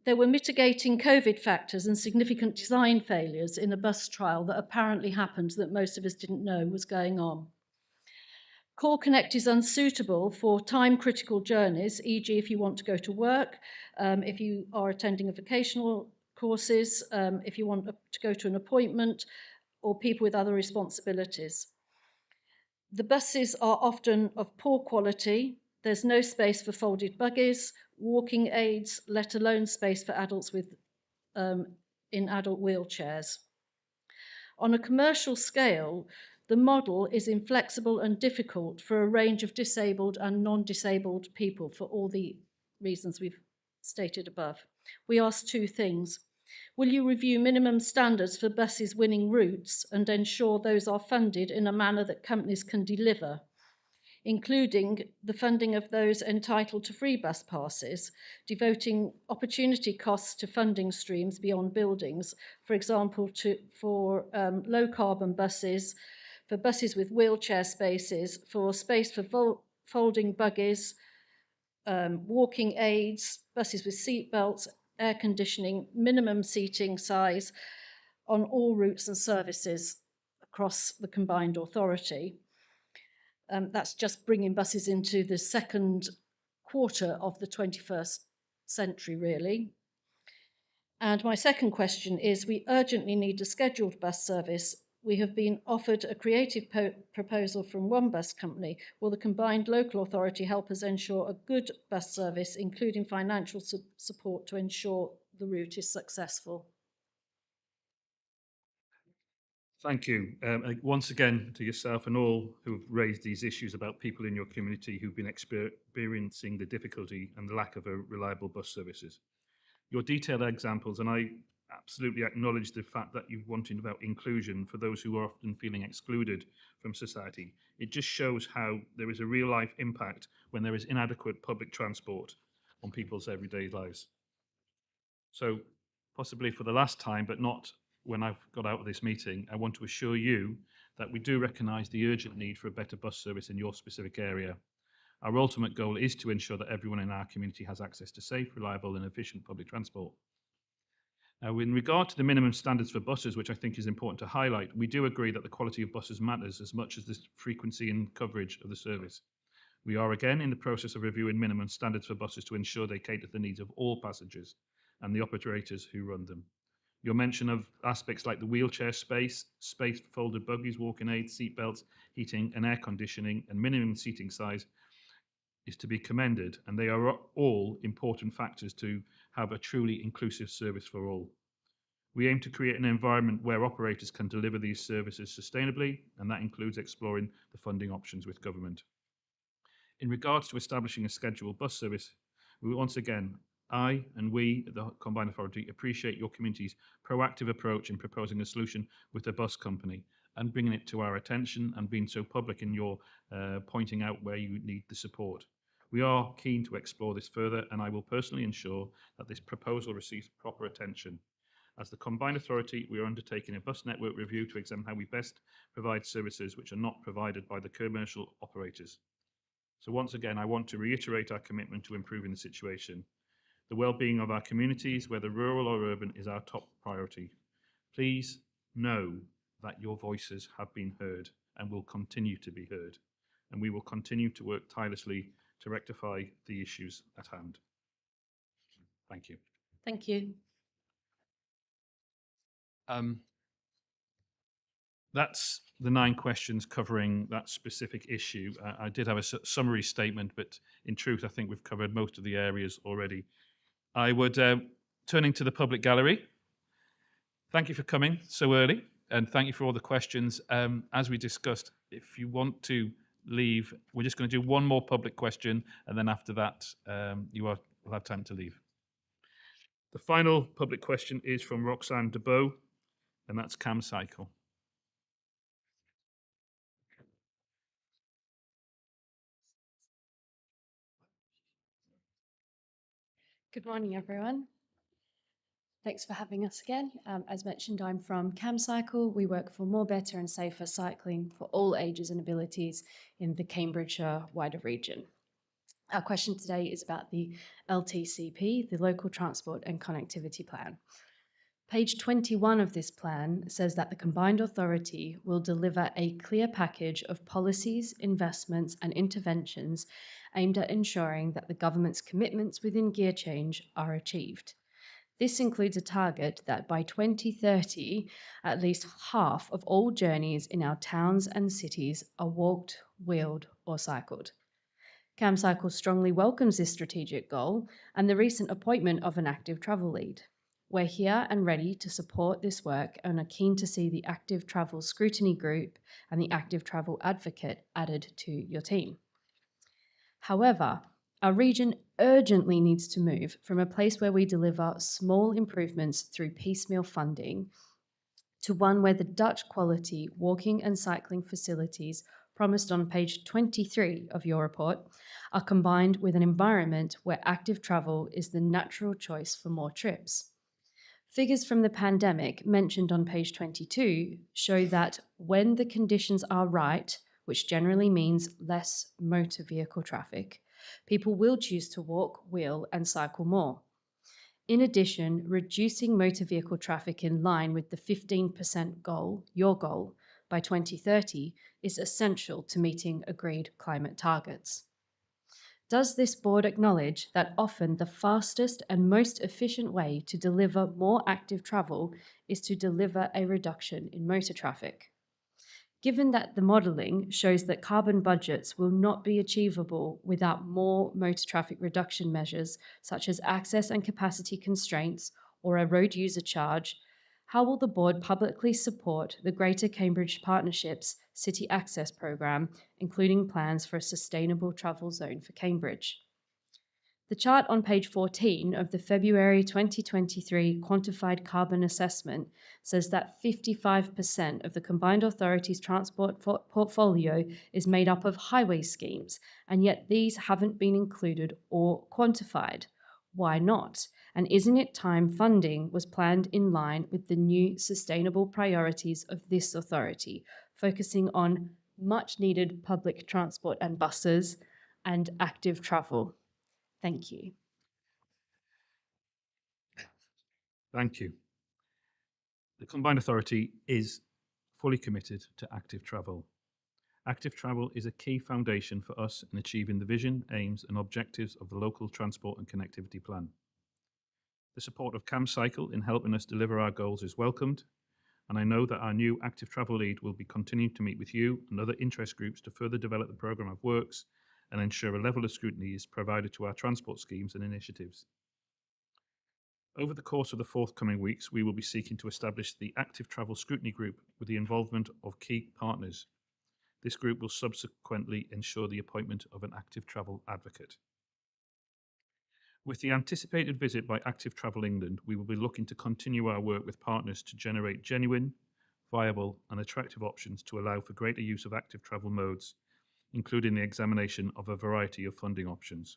Speaker 7: There were mitigating COVID factors and significant design failures in a bus trial that apparently happened that most of us didn't know was going on. Core Connect is unsuitable for time-critical journeys, e.g. if you want to go to work, if you are attending a vocational courses, if you want to go to an appointment, or people with other responsibilities. The buses are often of poor quality. There's no space for folded buggies, walking aids, let alone space for adults with in adult wheelchairs. On a commercial scale, the model is inflexible and difficult for a range of disabled and non-disabled people for all the reasons we've stated above. We ask 2 things. Will you review minimum standards for buses winning routes and ensure those are funded in a manner that companies can deliver, including the funding of those entitled to free bus passes, devoting opportunity costs to funding streams beyond buildings, for example, for low-carbon buses, for buses with wheelchair spaces, for space for folding buggies, walking aids, buses with seat belts, air conditioning, minimum seating size on all routes and services across the combined authority. That's just bringing buses into the second quarter of the 21st century, really. And my second question is, we urgently need a scheduled bus service. We have been offered a creative proposal from one bus company. Will the combined local authority help us ensure a good bus service, including financial support to ensure the route is successful?
Speaker 1: Thank you. Once again, to yourself and all who have raised these issues about people in your community who've been experiencing the difficulty and the lack of a reliable bus services. Your detailed examples, and I absolutely acknowledge the fact that you've wanted about inclusion for those who are often feeling excluded from society. It just shows how there is a real life impact when there is inadequate public transport on people's everyday lives. So possibly for the last time, but not when I've got out of this meeting, I want to assure you that we do recognise the urgent need for a better bus service in your specific area. Our ultimate goal is to ensure that everyone in our community has access to safe, reliable and efficient public transport. Now, in regard to the minimum standards for buses, which I think is important to highlight, we do agree that the quality of buses matters as much as the frequency and coverage of the service. We are again in the process of reviewing minimum standards for buses to ensure they cater to the needs of all passengers and the operators who run them. Your mention of aspects like the wheelchair space, space for folded buggies, walking aids, seat belts, heating and air conditioning, and minimum seating size is to be commended, and they are all important factors to have a truly inclusive service for all. We aim to create an environment where operators can deliver these services sustainably, and that includes exploring the funding options with government. In regards to establishing a scheduled bus service, we once again, I and we at the Combined Authority appreciate your community's proactive approach in proposing a solution with the bus company and bringing it to our attention and being so public in your pointing out where you need the support. We are keen to explore this further, and I will personally ensure that this proposal receives proper attention. As the combined authority, we are undertaking a bus network review to examine how we best provide services which are not provided by the commercial operators. So once again, I want to reiterate our commitment to improving the situation. The well-being of our communities, whether rural or urban, is our top priority. Please know that your voices have been heard and will continue to be heard, and we will continue to work tirelessly to rectify the issues at hand. Thank you.
Speaker 7: Thank you.
Speaker 1: That's the 9 questions covering that specific issue. I did have a summary statement, but in truth, I think we've covered most of the areas already. I would, turning to the public gallery, thank you for coming so early, and thank you for all the questions. As we discussed, if you want to leave, we're just going to do one more public question, and then after that, will have time to leave. The final public question is from Roxanne DeBow, and that's CamCycle.
Speaker 8: Good morning, everyone. Thanks for having us again. As mentioned, I'm from CamCycle. We work for more, better and safer cycling for all ages and abilities in the Cambridgeshire wider region. Our question today is about the LTCP, the Local Transport and Connectivity Plan. Page 21 of this plan says that the combined authority will deliver a clear package of policies, investments and interventions aimed at ensuring that the government's commitments within gear change are achieved. This includes a target that by 2030, at least half of all journeys in our towns and cities are walked, wheeled or cycled. CamCycle strongly welcomes this strategic goal and the recent appointment of an active travel lead. We're here and ready to support this work and are keen to see the Active Travel Scrutiny Group and the Active Travel Advocate added to your team. However, our region urgently needs to move from a place where we deliver small improvements through piecemeal funding to one where the Dutch quality walking and cycling facilities promised on page 23 of your report are combined with an environment where active travel is the natural choice for more trips. Figures from the pandemic mentioned on page 22 show that when the conditions are right, which generally means less motor vehicle traffic, people will choose to walk, wheel and cycle more. In addition, reducing motor vehicle traffic in line with the 15% goal, your goal, by 2030 is essential to meeting agreed climate targets. Does this board acknowledge that often the fastest and most efficient way to deliver more active travel is to deliver a reduction in motor traffic? Given that the modelling shows that carbon budgets will not be achievable without more motor traffic reduction measures, such as access and capacity constraints or a road user charge, how will the board publicly support the Greater Cambridge Partnerships City Access Programme, including plans for a sustainable travel zone for Cambridge? The chart on page 14 of the February 2023 quantified carbon assessment says that 55% of the combined authority's transport portfolio is made up of highway schemes, and yet these haven't been included or quantified. Why not? And isn't it time funding was planned in line with the new sustainable priorities of this authority, focusing on much needed public transport and buses and active travel? Thank you.
Speaker 1: Thank you. The combined authority is fully committed to active travel. Active travel is a key foundation for us in achieving the vision, aims and objectives of the Local Transport and Connectivity Plan. The support of CamCycle in helping us deliver our goals is welcomed, and I know that our new active travel lead will be continuing to meet with you and other interest groups to further develop the programme of works and ensure a level of scrutiny is provided to our transport schemes and initiatives. Over the course of the forthcoming weeks, we will be seeking to establish the Active Travel Scrutiny Group with the involvement of key partners. This group will subsequently ensure the appointment of an active travel advocate. With the anticipated visit by Active Travel England, we will be looking to continue our work with partners to generate genuine, viable and attractive options to allow for greater use of active travel modes including the examination of a variety of funding options.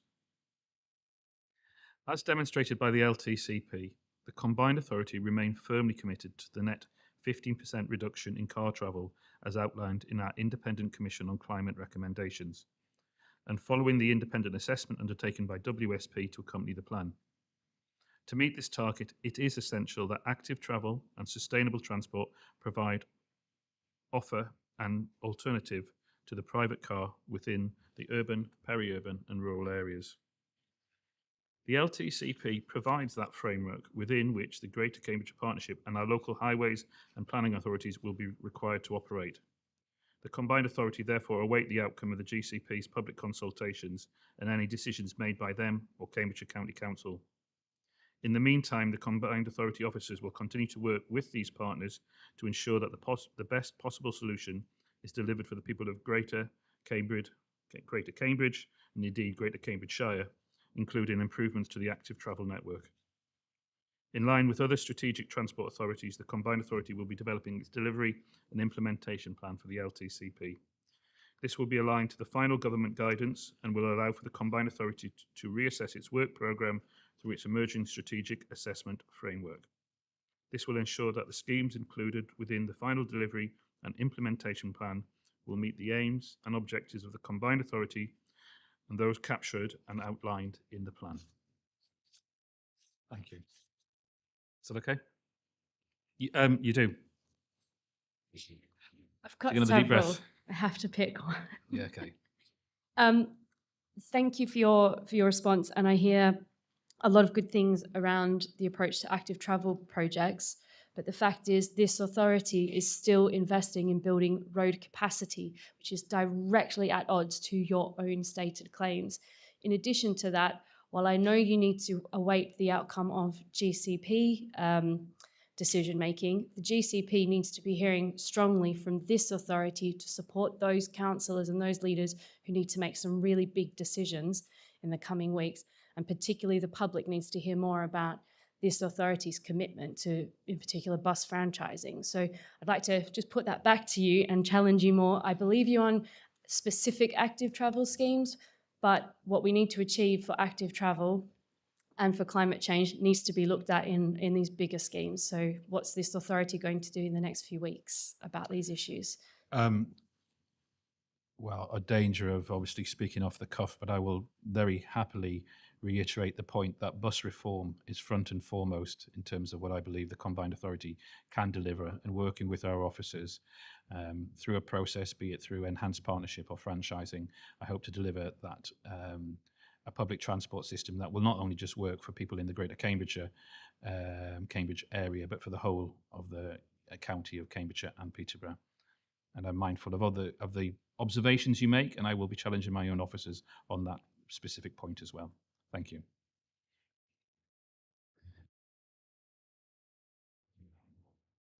Speaker 1: As demonstrated by the LTCP, the Combined Authority remain firmly committed to the net 15% reduction in car travel as outlined in our Independent Commission on Climate recommendations, and following the independent assessment undertaken by WSP to accompany the plan. To meet this target, it is essential that active travel and sustainable transport offer an alternative to the private car within the urban, peri-urban and rural areas. The LTCP provides that framework within which the Greater Cambridgeshire Partnership and our local highways and planning authorities will be required to operate. The Combined Authority therefore await the outcome of the GCP's public consultations and any decisions made by them or Cambridgeshire County Council. In the meantime, the Combined Authority officers will continue to work with these partners to ensure that the best possible solution is delivered for the people of Greater Cambridge, and indeed Greater Cambridgeshire, including improvements to the active travel network. In line with other strategic transport authorities, the Combined Authority will be developing its delivery and implementation plan for the LTCP. This will be aligned to the final government guidance and will allow for the Combined Authority to reassess its work programme through its emerging strategic assessment framework. This will ensure that the schemes included within the final delivery and implementation plan will meet the aims and objectives of the Combined Authority and those captured and outlined in the plan. Thank you. Is that okay? You do.
Speaker 8: I've got
Speaker 1: Take another deep
Speaker 8: several.
Speaker 1: breath.
Speaker 8: I have to pick one.
Speaker 1: Yeah, okay.
Speaker 8: Thank you for your response, and I hear a lot of good things around the approach to active travel projects. But the fact is, this authority is still investing in building road capacity, which is directly at odds to your own stated claims. In addition to that, while I know you need to await the outcome of GCP decision making, the GCP needs to be hearing strongly from this authority to support those councillors and those leaders who need to make some really big decisions in the coming weeks. And particularly the public needs to hear more about this authority's commitment to, in particular, bus franchising. So I'd like to just put that back to you and challenge you more. I believe you on specific active travel schemes, but what we need to achieve for active travel and for climate change needs to be looked at in these bigger schemes. So what's this authority going to do in the next few weeks about these issues?
Speaker 1: Well, a danger of obviously speaking off the cuff, but I will very happily reiterate the point that bus reform is front and foremost in terms of what I believe the Combined Authority can deliver, and working with our officers through a process, be it through enhanced partnership or franchising, I hope to deliver that a public transport system that will not only just work for people in the Greater Cambridgeshire, Cambridge area, but for the whole of the county of Cambridgeshire and Peterborough. And I'm mindful of the observations you make, and I will be challenging my own officers on that specific point as well. Thank you.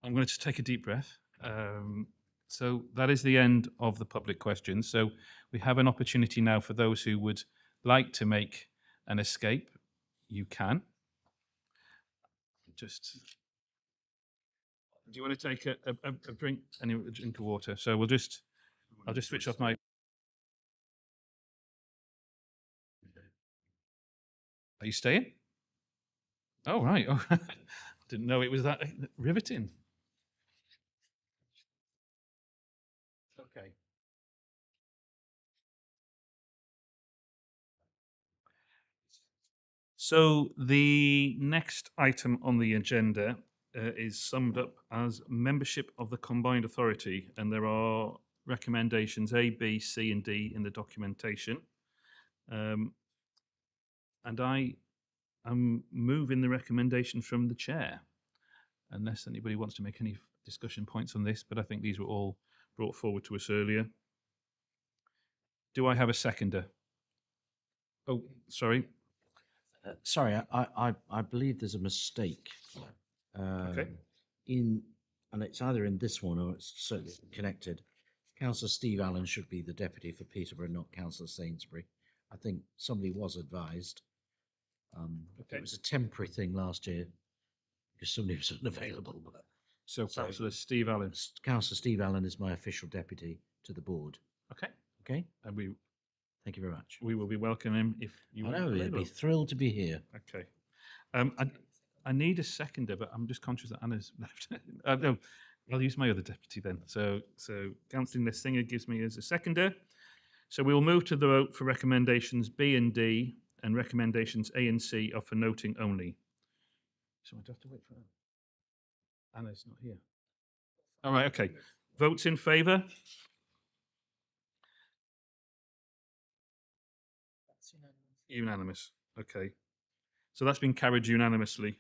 Speaker 1: I'm going to just take a deep breath. So that is the end of the public questions. So we have an opportunity now for those who would like to make an escape. You can. Just, do you want to take a drink? A drink of water. So I'll just switch off my. Are you staying? Oh, right. Oh, didn't know it was that riveting. Okay. So the next item on the agenda is summed up as membership of the Combined Authority, and there are recommendations A, B, C, and D in the documentation. And I am moving the recommendation from the chair, unless anybody wants to make any discussion points on this, but I think these were all brought forward to us earlier. Do I have a seconder? Oh, sorry.
Speaker 9: Sorry, I believe there's a mistake.
Speaker 1: Okay.
Speaker 9: And it's either in this one or it's certainly connected. Councillor Steve Allen should be the deputy for Peterborough, not Councillor Sainsbury. I think somebody was advised.
Speaker 1: Okay.
Speaker 9: It was a temporary thing last year because somebody was unavailable.
Speaker 1: So Councillor Steve Allen.
Speaker 9: Councillor Steve Allen is my official deputy to the board.
Speaker 1: Okay.
Speaker 9: Okay,
Speaker 1: And we
Speaker 9: thank you very much.
Speaker 1: will be welcoming him if you
Speaker 9: I
Speaker 1: are
Speaker 9: know, he'd
Speaker 1: available.
Speaker 9: be thrilled to be here.
Speaker 1: Okay. I need a seconder, but I'm just conscious that Anna's left. No, I'll use my other deputy then. So Councillor Singer gives me as a seconder. So we will move to the vote for recommendations B and D, and recommendations A and C are for noting only. So I have to wait for Anna. Anna's not here. All right, okay. Votes in favour? Unanimous. Okay. So that's been carried unanimously.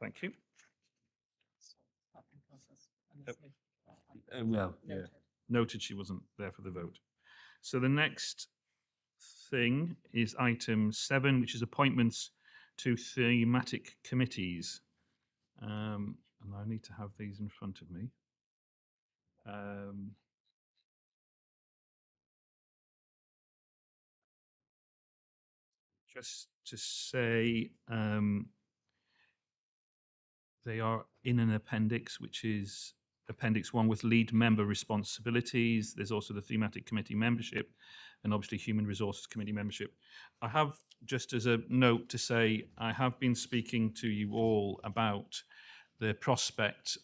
Speaker 1: Thank you. Well, yeah. Noted she wasn't there for the vote. So the next thing is item 7, which is appointments to thematic committees. And I need to have these in front of me. Just to say, they are in an appendix, which is Appendix 1 with lead member responsibilities. There's also the thematic committee membership and obviously human resources committee membership. I have, just as a note to say, I have been speaking to you all about the prospect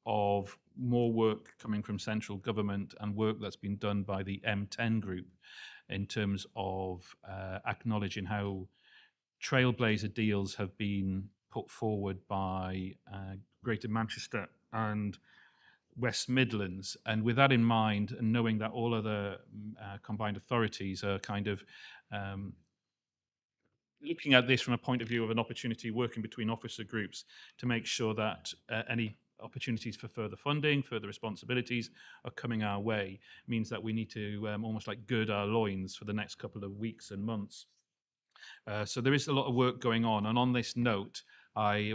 Speaker 1: of more work coming from central government and work that's been done by the M10 group in terms of acknowledging how trailblazer deals have been put forward by Greater Manchester and West Midlands. And with that in mind, and knowing that all other combined authorities are kind of looking at this from a point of view of an opportunity working between officer groups to make sure that any opportunities for further funding, further responsibilities are coming our way, means that we need to almost like gird our loins for the next couple of weeks and months. So there is a lot of work going on. And on this note, I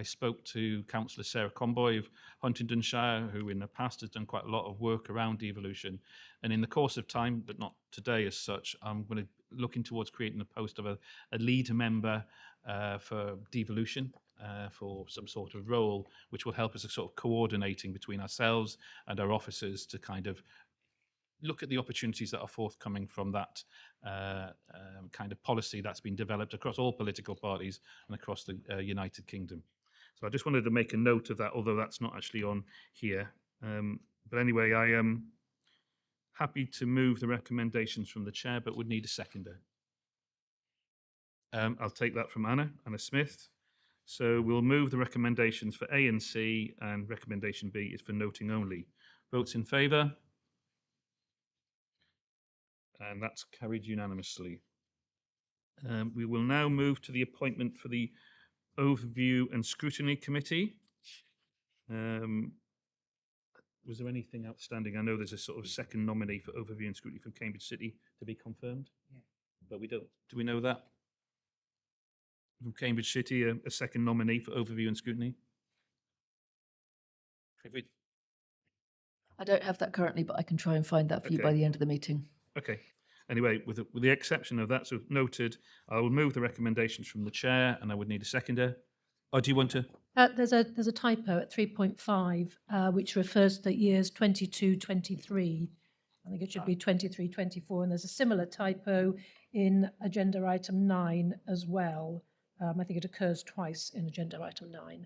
Speaker 1: spoke to Councillor Sarah Comboy of Huntingdonshire, who in the past has done quite a lot of work around devolution. And in the course of time, but not today as such, I'm going to looking towards creating a post of a lead member for devolution. For some sort of role, which will help us sort of coordinating between ourselves and our officers to kind of look at the opportunities that are forthcoming from that kind of policy that's been developed across all political parties and across the United Kingdom. So I just wanted to make a note of that, although that's not actually on here. But anyway, I am happy to move the recommendations from the chair, but would need a seconder. I'll take that from Anna Smith. So we'll move the recommendations for A and C, and recommendation B is for noting only. Votes in favour? And that's carried unanimously. We will now move to the appointment for the Overview and Scrutiny Committee. Was there anything outstanding? I know there's a sort of second nominee for Overview and Scrutiny from Cambridge City to be confirmed. Yeah. But we don't. Do we know that? From Cambridge City, a second nominee for Overview and Scrutiny?
Speaker 10: I don't have that currently, but I can try and find that for you by the end of the meeting.
Speaker 1: Okay. Anyway, with the exception of that, so noted, I will move the recommendations from the chair, and I would need a seconder. Oh, do you want to?
Speaker 11: There's a typo at 3.5, which refers to the years 22-23. I think it should be 23-24, and there's a similar typo in agenda item 9 as well. I think it occurs twice in agenda item 9.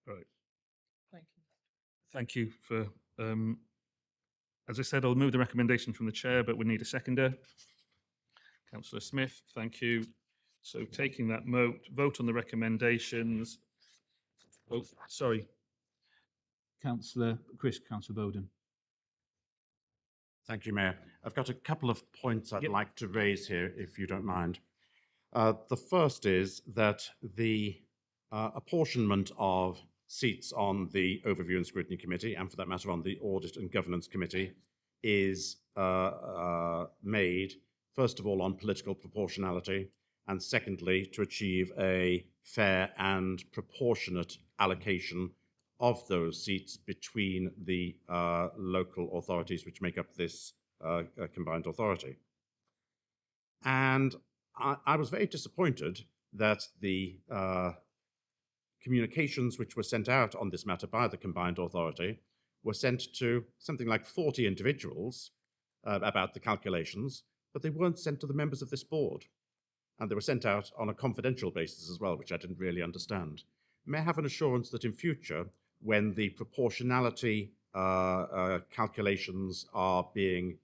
Speaker 1: Right. Thank you. Thank you for. As I said, I'll move the recommendation from the chair, but we need a seconder. Councillor Smith, thank you. So taking that vote on the recommendations. Oh, sorry. Councillor Bowden.
Speaker 12: Thank you, Mayor. I've got a couple of points I'd like to raise here, if you don't mind. The first is that the apportionment of seats on the Overview and Scrutiny Committee, and for that matter on the Audit and Governance Committee, is made, first of all, on political proportionality, and secondly, to achieve a fair and proportionate allocation of those seats between the local authorities which make up this combined authority. And I was very disappointed that the communications which were sent out on this matter by the combined authority were sent to something like 40 individuals about the calculations, but they weren't sent to the members of this board. And they were sent out on a confidential basis as well, which I didn't really understand. May I have an assurance that in future, when the proportionality calculations are being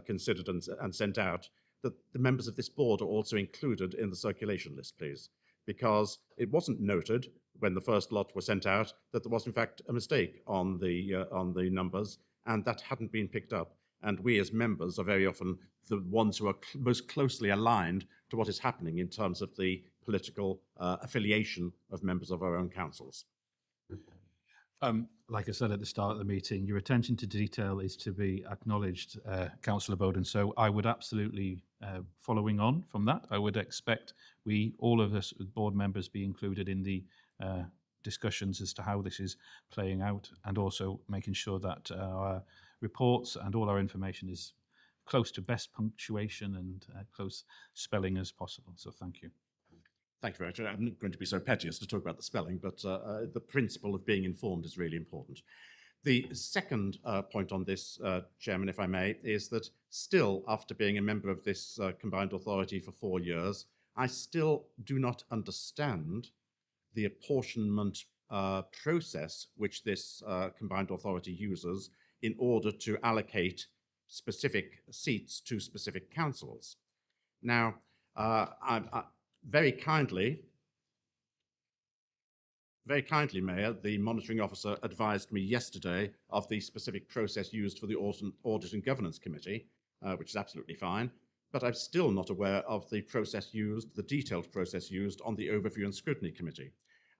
Speaker 12: considered and sent out, that the members of this board are also included in the circulation list, please? Because it wasn't noted when the first lot were sent out that there was in fact a mistake on the numbers, and that hadn't been picked up. And we as members are very often the ones who are most closely aligned to what is happening in terms of the political affiliation of members of our own councils.
Speaker 1: Like I said at the start of the meeting, your attention to detail is to be acknowledged, Councillor Bowden. So I would absolutely, following on from that, I would expect all of us board members be included in the discussions as to how this is playing out, and also making sure that our reports and all our information is close to best punctuation and close spelling as possible. So thank you.
Speaker 12: Thank you very much. I'm not going to be so petty as to talk about the spelling, but the principle of being informed is really important. The second point on this, Chairman, if I may, is that still, after being a member of this combined authority for 4 years, I still do not understand the apportionment process which this combined authority uses in order to allocate specific seats to specific councils. Now, very kindly, Mayor, the monitoring officer advised me yesterday of the specific process used for the Audit and Governance Committee, which is absolutely fine, but I'm still not aware of the process used, the detailed process used on the Overview and Scrutiny Committee.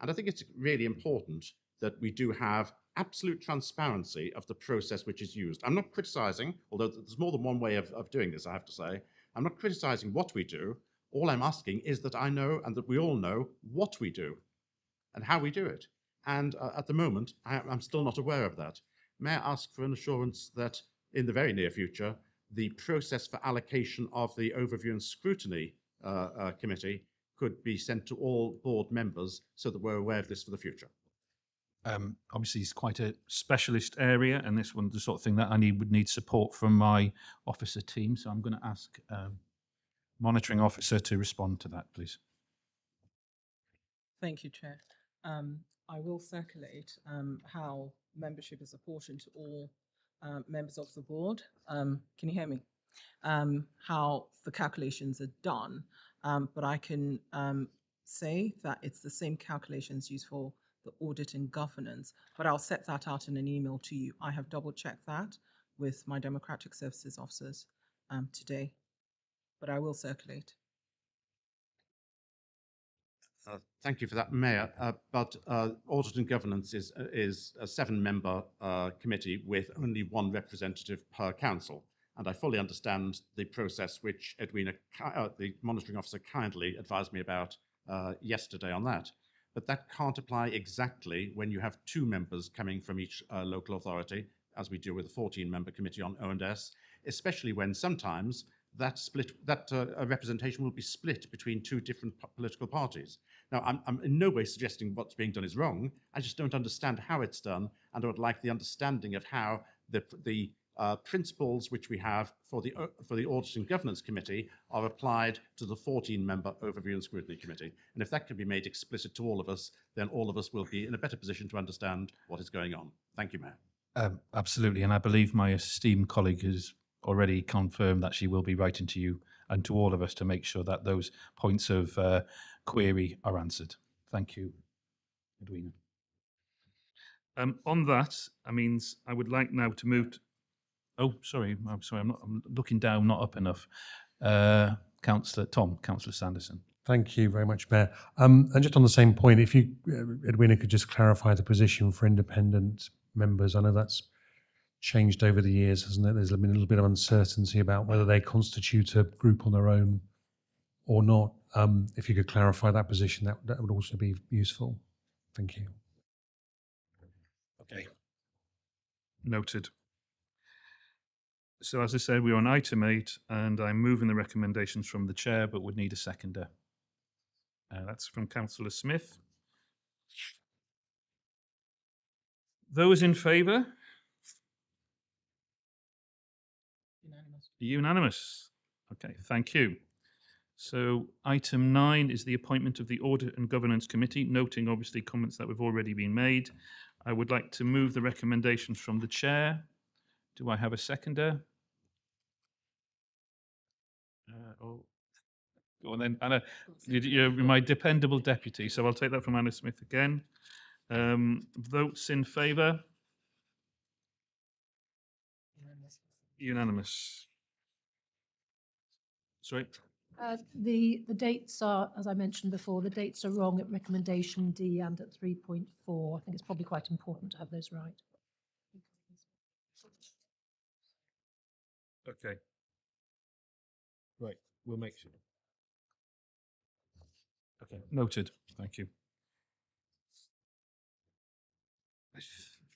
Speaker 12: And I think it's really important that we do have absolute transparency of the process which is used. I'm not criticising, although there's more than one way of doing this, I have to say. I'm not criticising what we do. All I'm asking is that I know and that we all know what we do and how we do it. And at the moment, I'm still not aware of that. May I ask for an assurance that in the very near future, the process for allocation of the Overview and Scrutiny Committee could be sent to all board members so that we're aware of this for the future?
Speaker 1: Obviously, it's quite a specialist area, and this one's the sort of thing that would need support from my officer team. So I'm going to ask monitoring officer to respond to that, please.
Speaker 13: Thank you, Chair. I will circulate how membership is apportioned to all members of the board. Can you hear me? How the calculations are done, but I can say that it's the same calculations used for the audit and governance, but I'll set that out in an email to you. I have double checked that with my democratic services officers today, but I will circulate.
Speaker 12: Thank you for that, Mayor. But Audit and Governance is a 7-member committee with only 1 representative per council. And I fully understand the process which Edwina, the monitoring officer, kindly advised me about yesterday on that. But that can't apply exactly when you have 2 members coming from each local authority, as we do with the 14-member committee on O&S, especially when sometimes that representation will be split between 2 different political parties. Now, I'm in no way suggesting what's being done is wrong. I just don't understand how it's done, and I would like the understanding of how the principles which we have for the Audit and Governance Committee are applied to the 14-member Overview and Scrutiny Committee. And if that can be made explicit to all of us, then all of us will be in a better position to understand what is going on. Thank you, Mayor.
Speaker 1: Absolutely, and I believe my esteemed colleague has already confirmed that she will be writing to you and to all of us to make sure that those points of query are answered. Thank you, Edwina. On that, I would like now to move. I'm looking down, not up enough. Councillor Sanderson.
Speaker 14: Thank you very much, Mayor. And just on the same point, if you, Edwina, could just clarify the position for independent members. I know that's changed over the years, hasn't it? There's been a little bit of uncertainty about whether they constitute a group on their own or not. If you could clarify that position, that would also be useful. Thank you.
Speaker 1: Okay. Noted. So as I said, we're on item 8, and I'm moving the recommendations from the chair, but would need a seconder. That's from Councillor Smith. Those in favour? Unanimous. Okay, thank you. So item 9 is the appointment of the Audit and Governance Committee, noting obviously comments that have already been made. I would like to move the recommendations from the chair. Do I have a seconder? Go on then, Anna. You're my dependable deputy, so I'll take that from Anna Smith again. Votes in favour? Unanimous. Sorry?
Speaker 11: The dates are, as I mentioned before, the dates are wrong at recommendation D and at 3.4. I think it's probably quite important to have those right.
Speaker 1: Okay. Right, we'll make sure. Okay, noted. Thank you.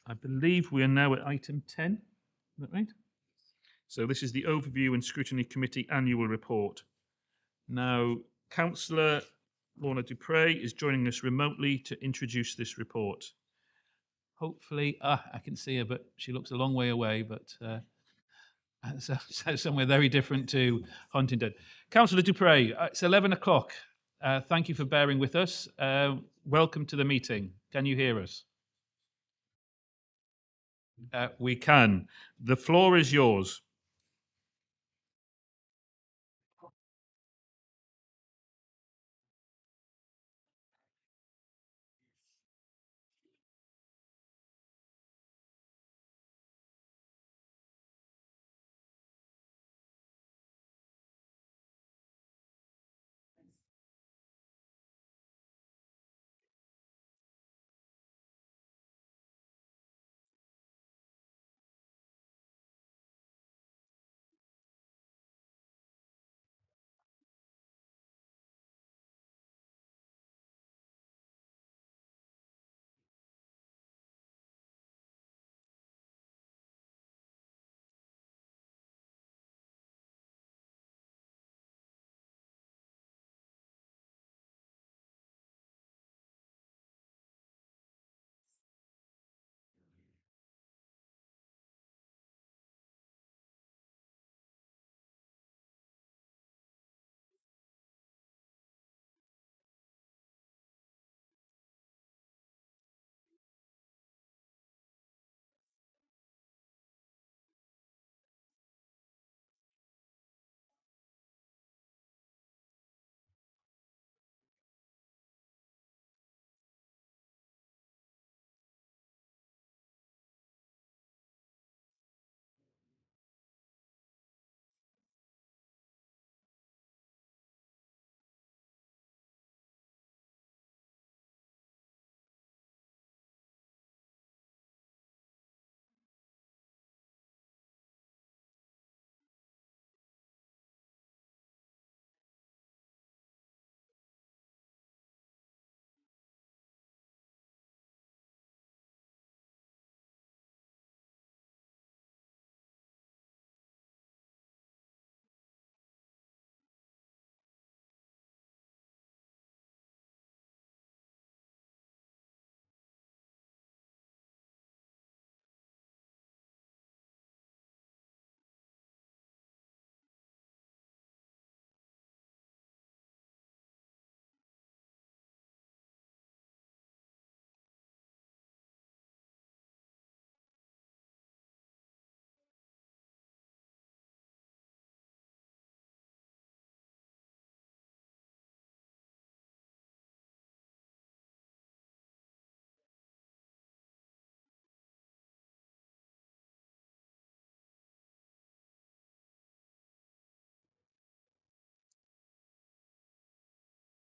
Speaker 1: I believe we are now at item 10. Is that right? So this is the Overview and Scrutiny Committee Annual Report. Now, Councillor Lorna Dupre is joining us remotely to introduce this report. Hopefully, I can see her, but she looks a long way away, but so somewhere very different to Huntingdon. Councillor Dupre, it's 11 o'clock. Thank you for bearing with us. Welcome to the meeting. Can you hear us? We can. The floor is yours.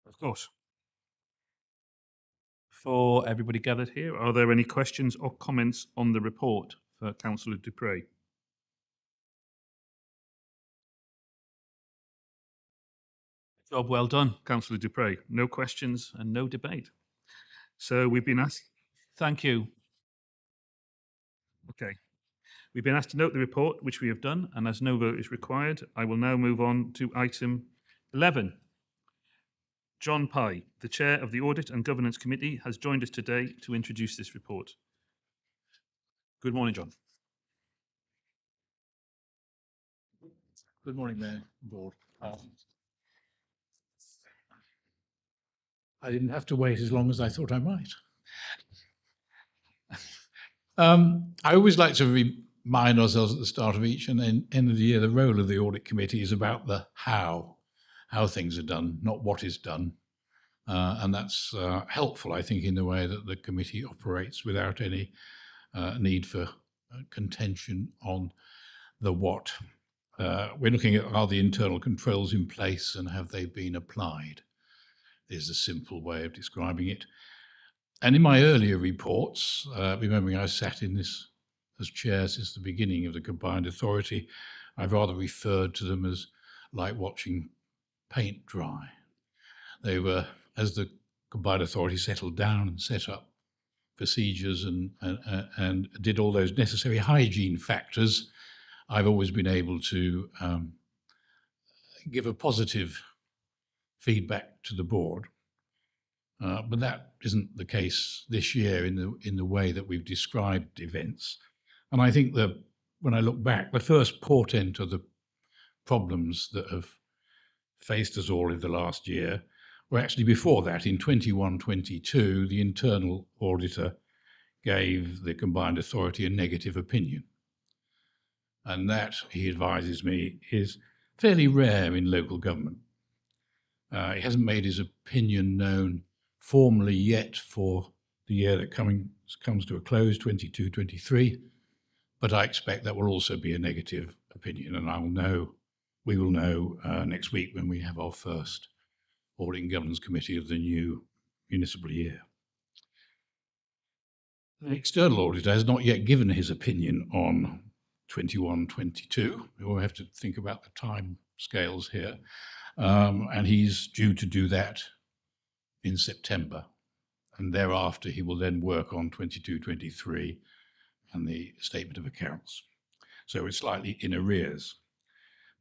Speaker 1: Of course. For everybody gathered here, are there any questions or comments on the report for Councillor Dupre? Job well done, Councillor Dupre. No questions and no debate. So we've been asked. Thank you. Okay. We've been asked to note the report, which we have done, and as no vote is required, I will now move on to item 11. John Pye, the Chair of the Audit and Governance Committee, has joined us today to introduce this report. Good morning, John.
Speaker 15: Good morning, Mayor and Board. I didn't have to wait as long as I thought I might. I always like to remind ourselves at the start of each and then end of the year, the role of the Audit Committee is about the how things are done, not what is done. And that's helpful, I think, in the way that the committee operates without any need for contention on the what. We're looking at, are the internal controls in place and have they been applied? Is a simple way of describing it. And in my earlier reports, remembering I sat in this as chair since the beginning of the combined authority, I've rather referred to them as like watching paint dry. They were, as the combined authority settled down and set up procedures and did all those necessary hygiene factors, I've always been able to give a positive feedback to the board. But that isn't the case this year in the way that we've described events. And I think that when I look back, the first portent of the problems that have faced us all in the last year were actually before that. In 21-22, the internal auditor gave the combined authority a negative opinion. And that, he advises me, is fairly rare in local government. He hasn't made his opinion known formally yet for the year that comes to a close, 22-23, but I expect that will also be a negative opinion, and we will know next week when we have our first Audit and Governance Committee of the new municipal year. The external auditor has not yet given his opinion on 21-22. We will have to think about the time scales here, and he's due to do that in September. And thereafter, he will then work on 22-23 and the statement of accounts. So it's slightly in arrears.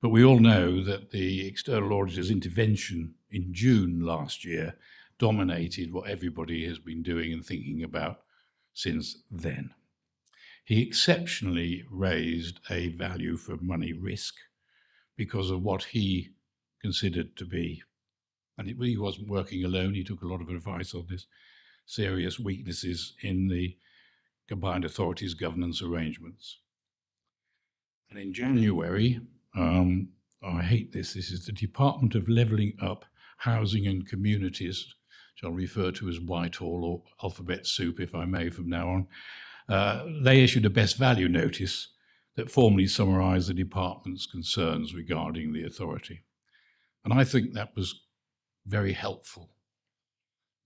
Speaker 15: But we all know that the external auditor's intervention in June last year dominated what everybody has been doing and thinking about since then. He exceptionally raised a value for money risk because of what he considered to be, and he wasn't working alone, he took a lot of advice on this, serious weaknesses in the combined authorities governance arrangements. And in January, I hate this is the Department of Levelling Up, Housing and Communities, which I'll refer to as Whitehall or Alphabet Soup, if I may, from now on. They issued a best value notice that formally summarised the department's concerns regarding the authority. And I think that was very helpful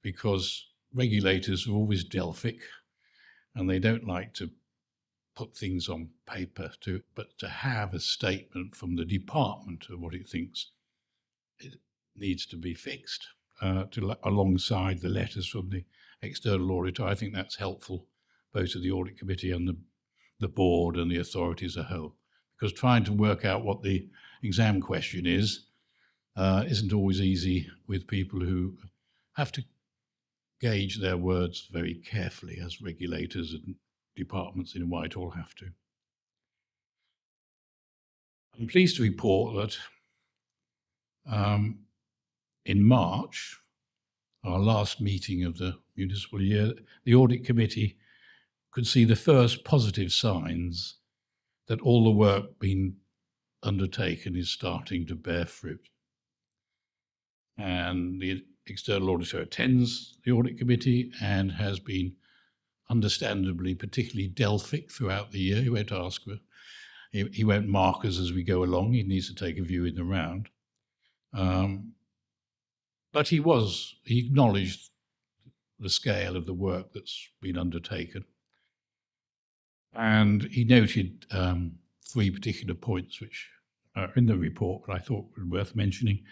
Speaker 15: because regulators are always Delphic and they don't like to put things on paper, but to have a statement from the department of what it thinks it needs to be fixed alongside the letters from the external auditor. I think that's helpful both to the audit committee and the board and the authority as a whole, because trying to work out what the exam question is isn't always easy with people who have to gauge their words very carefully, as regulators and departments in Whitehall have to. I'm pleased to report that in March, our last meeting of the municipal year, the audit committee could see the first positive signs that all the work being undertaken is starting to bear fruit. And the external auditor attends the audit committee and has been understandably particularly Delphic throughout the year. He won't ask for, he won't mark us as we go along. He needs to take a view in the round. But he acknowledged the scale of the work that's been undertaken. And he noted 3 particular points which are in the report, but I thought were worth mentioning.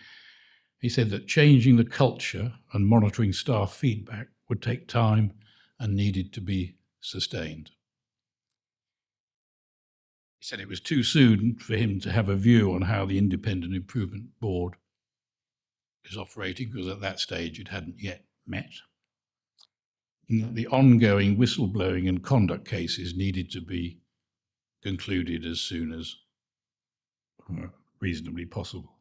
Speaker 15: He said that changing the culture and monitoring staff feedback would take time and needed to be sustained. He said it was too soon for him to have a view on how the Independent Improvement Board is operating, because at that stage it hadn't yet met. And that the ongoing whistleblowing and conduct cases needed to be concluded as soon as reasonably possible.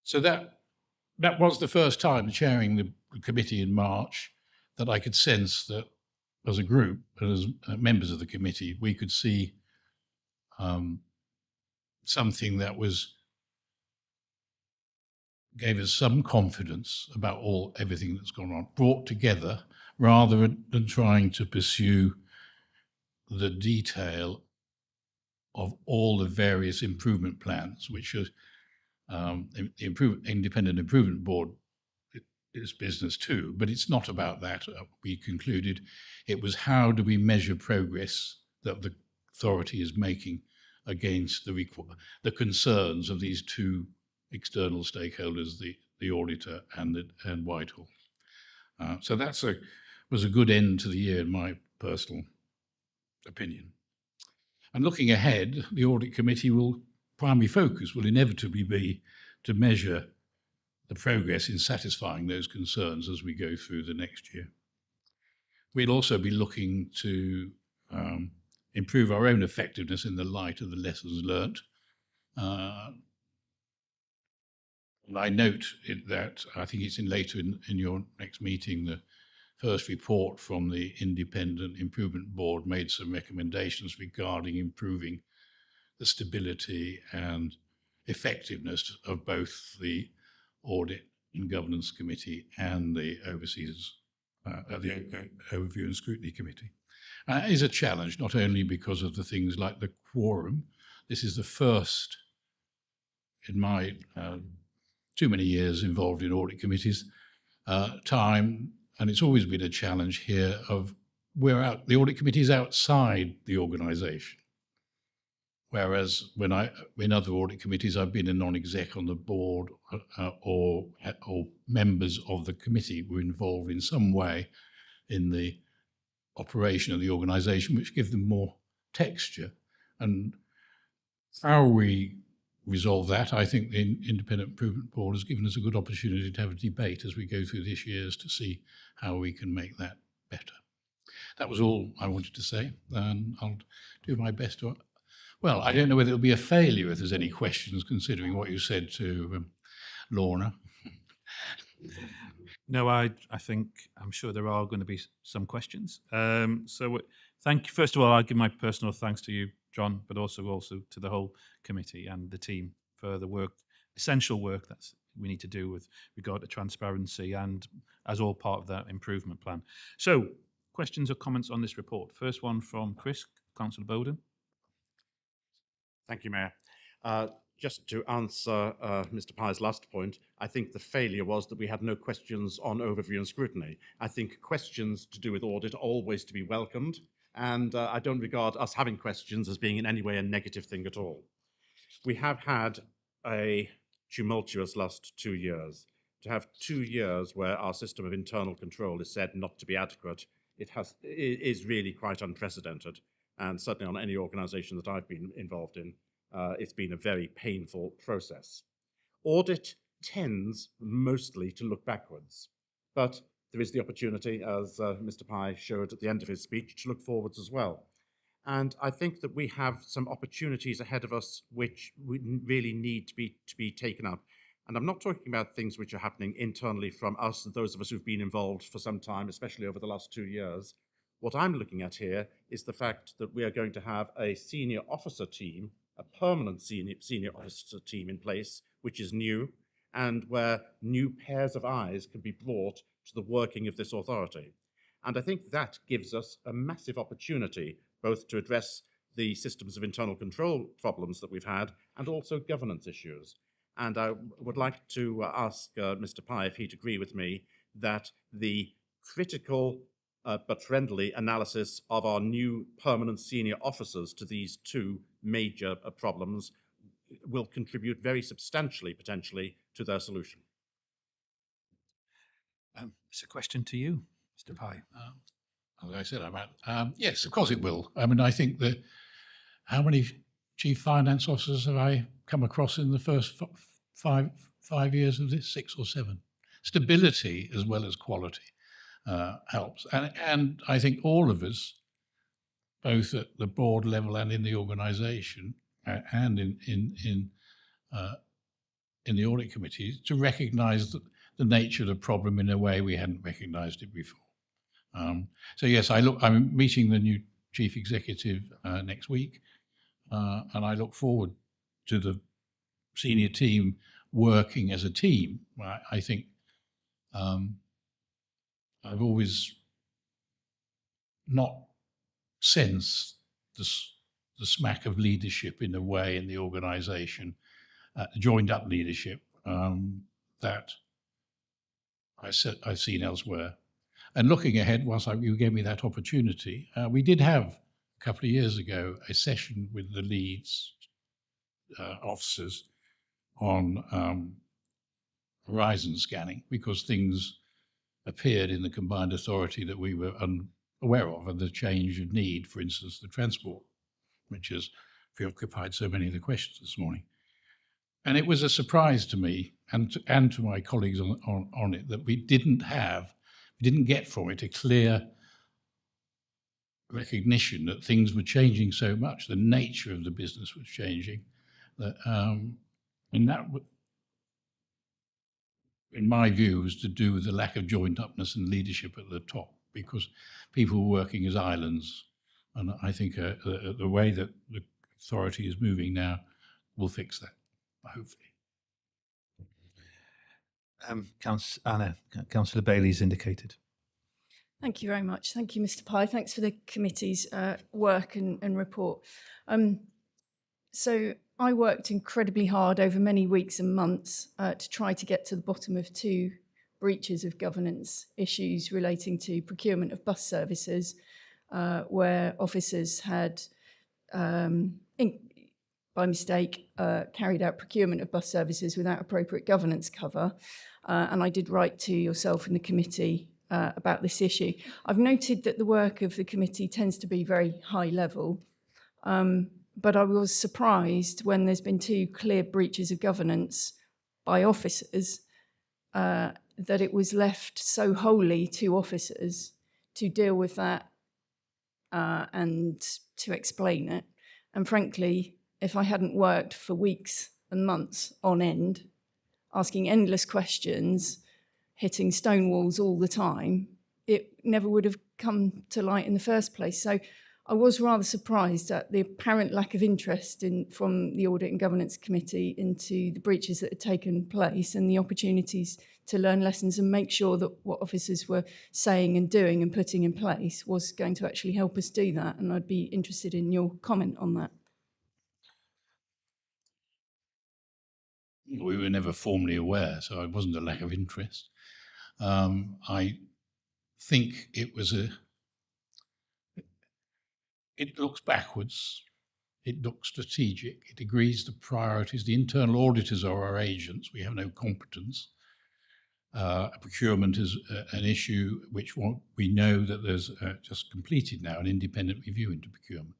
Speaker 15: So that was the first time chairing the committee in March that I could sense that as a group, as members of the committee, we could see something that gave us some confidence about everything that's gone on, brought together rather than trying to pursue the detail of all the various improvement plans, which are the Independent Improvement Board is business too, but it's not about that. We concluded it was how do we measure progress that the authority is making against the concerns of these two external stakeholders, the auditor and Whitehall. So that was a good end to the year, in my personal opinion. And looking ahead, the audit committee primary focus will inevitably be to measure the progress in satisfying those concerns as we go through the next year. We'll also be looking to improve our own effectiveness in the light of the lessons learnt. And I note that I think it's later in your next meeting, the first report from the Independent Improvement Board made some recommendations regarding improving the stability and effectiveness of both the Audit and Governance Committee and the the Overview and Scrutiny Committee. It is a challenge, not only because of the things like the quorum. This is the first in my too many years involved in audit committees time, and it's always been a challenge here of the audit committee is outside the organisation. Whereas in other audit committees, I've been a non-exec on the board or members of the committee were involved in some way in the operation of the organisation, which give them more texture. And how we resolve that, I think the Independent Improvement Board has given us a good opportunity to have a debate as we go through this year to see how we can make that better. That was all I wanted to say, and I'll do my best to. Well, I don't know whether it'll be a failure if there's any questions, considering what you said to Lorna.
Speaker 1: No, I'm sure there are going to be some questions. So thank you. First of all, I'll give my personal thanks to you, John, but also to the whole committee and the team for the essential work that we need to do with regard to transparency and as all part of that improvement plan. So questions or comments on this report? First one from Chris, Councillor Bowden.
Speaker 12: Thank you, Mayor. Just to answer Mr. Pye's last point, I think the failure was that we had no questions on overview and scrutiny. I think questions to do with audit are always to be welcomed, and I don't regard us having questions as being in any way a negative thing at all. We have had a tumultuous last 2 years. To have 2 years where our system of internal control is said not to be adequate, it is really quite unprecedented. And certainly on any organisation that I've been involved in, it's been a very painful process. Audit tends mostly to look backwards, but there is the opportunity, as Mr. Pye showed at the end of his speech, to look forwards as well. And I think that we have some opportunities ahead of us which really need to be taken up. And I'm not talking about things which are happening internally from us, those of us who've been involved for some time, especially over the last 2 years. What I'm looking at here is the fact that we are going to have a senior officer team, a permanent senior officer team in place, which is new, and where new pairs of eyes can be brought to the working of this authority. And I think that gives us a massive opportunity, both to address the systems of internal control problems that we've had, and also governance issues. And I would like to ask Mr. Pye if he'd agree with me that the critical but friendly analysis of our new permanent senior officers to these two major problems will contribute very substantially, potentially, to their solution.
Speaker 1: It's a question to you, Mr. Pye.
Speaker 15: As I said, yes, of course it will. I mean, I think that how many chief finance officers have I come across in the first five years of this? 6 or 7. Stability as well as quality helps. And I think all of us, both at the board level and in the organisation, and in the audit committee to recognise the nature of the problem in a way we hadn't recognised it before. So yes, I'm meeting the new chief executive next week, and I look forward to the senior team working as a team. I think I've always not sensed the smack of leadership in a way in the organisation, joined up leadership that I've seen elsewhere. And looking ahead, whilst you gave me that opportunity, we did have a couple of years ago a session with the Leeds officers on horizon scanning, because things appeared in the combined authority that we were unaware of, and the change of need, for instance, the transport, which has preoccupied so many of the questions this morning. And it was a surprise to me and to my colleagues on it that we didn't get from it a clear recognition that things were changing so much, the nature of the business was changing, that and that, in my view, was to do with the lack of joined-upness and leadership at the top, because people were working as islands. And I think the way that the authority is moving now will fix that, hopefully.
Speaker 1: Councillor Bailey's indicated.
Speaker 16: Thank you very much. Thank you, Mr. Pye. Thanks for the committee's work and report. So I worked incredibly hard over many weeks and months to try to get to the bottom of 2 breaches of governance issues relating to procurement of bus services, where officers had, by mistake, carried out procurement of bus services without appropriate governance cover. And I did write to yourself and the committee about this issue. I've noted that the work of the committee tends to be very high level, but I was surprised when there's been 2 clear breaches of governance by officers that it was left so wholly to officers to deal with that and to explain it. And frankly, if I hadn't worked for weeks and months on end, asking endless questions, hitting stone walls all the time, it never would have come to light in the first place. So I was rather surprised at the apparent lack of interest from the Audit and Governance Committee into the breaches that had taken place, and the opportunities to learn lessons and make sure that what officers were saying and doing and putting in place was going to actually help us do that. And I'd be interested in your comment on that.
Speaker 15: We were never formally aware, so it wasn't a lack of interest. I think it looks backwards, it looks strategic, it agrees the priorities. The internal auditors are our agents, we have no competence. Procurement is an issue which we know that there's just completed now an independent review into procurement.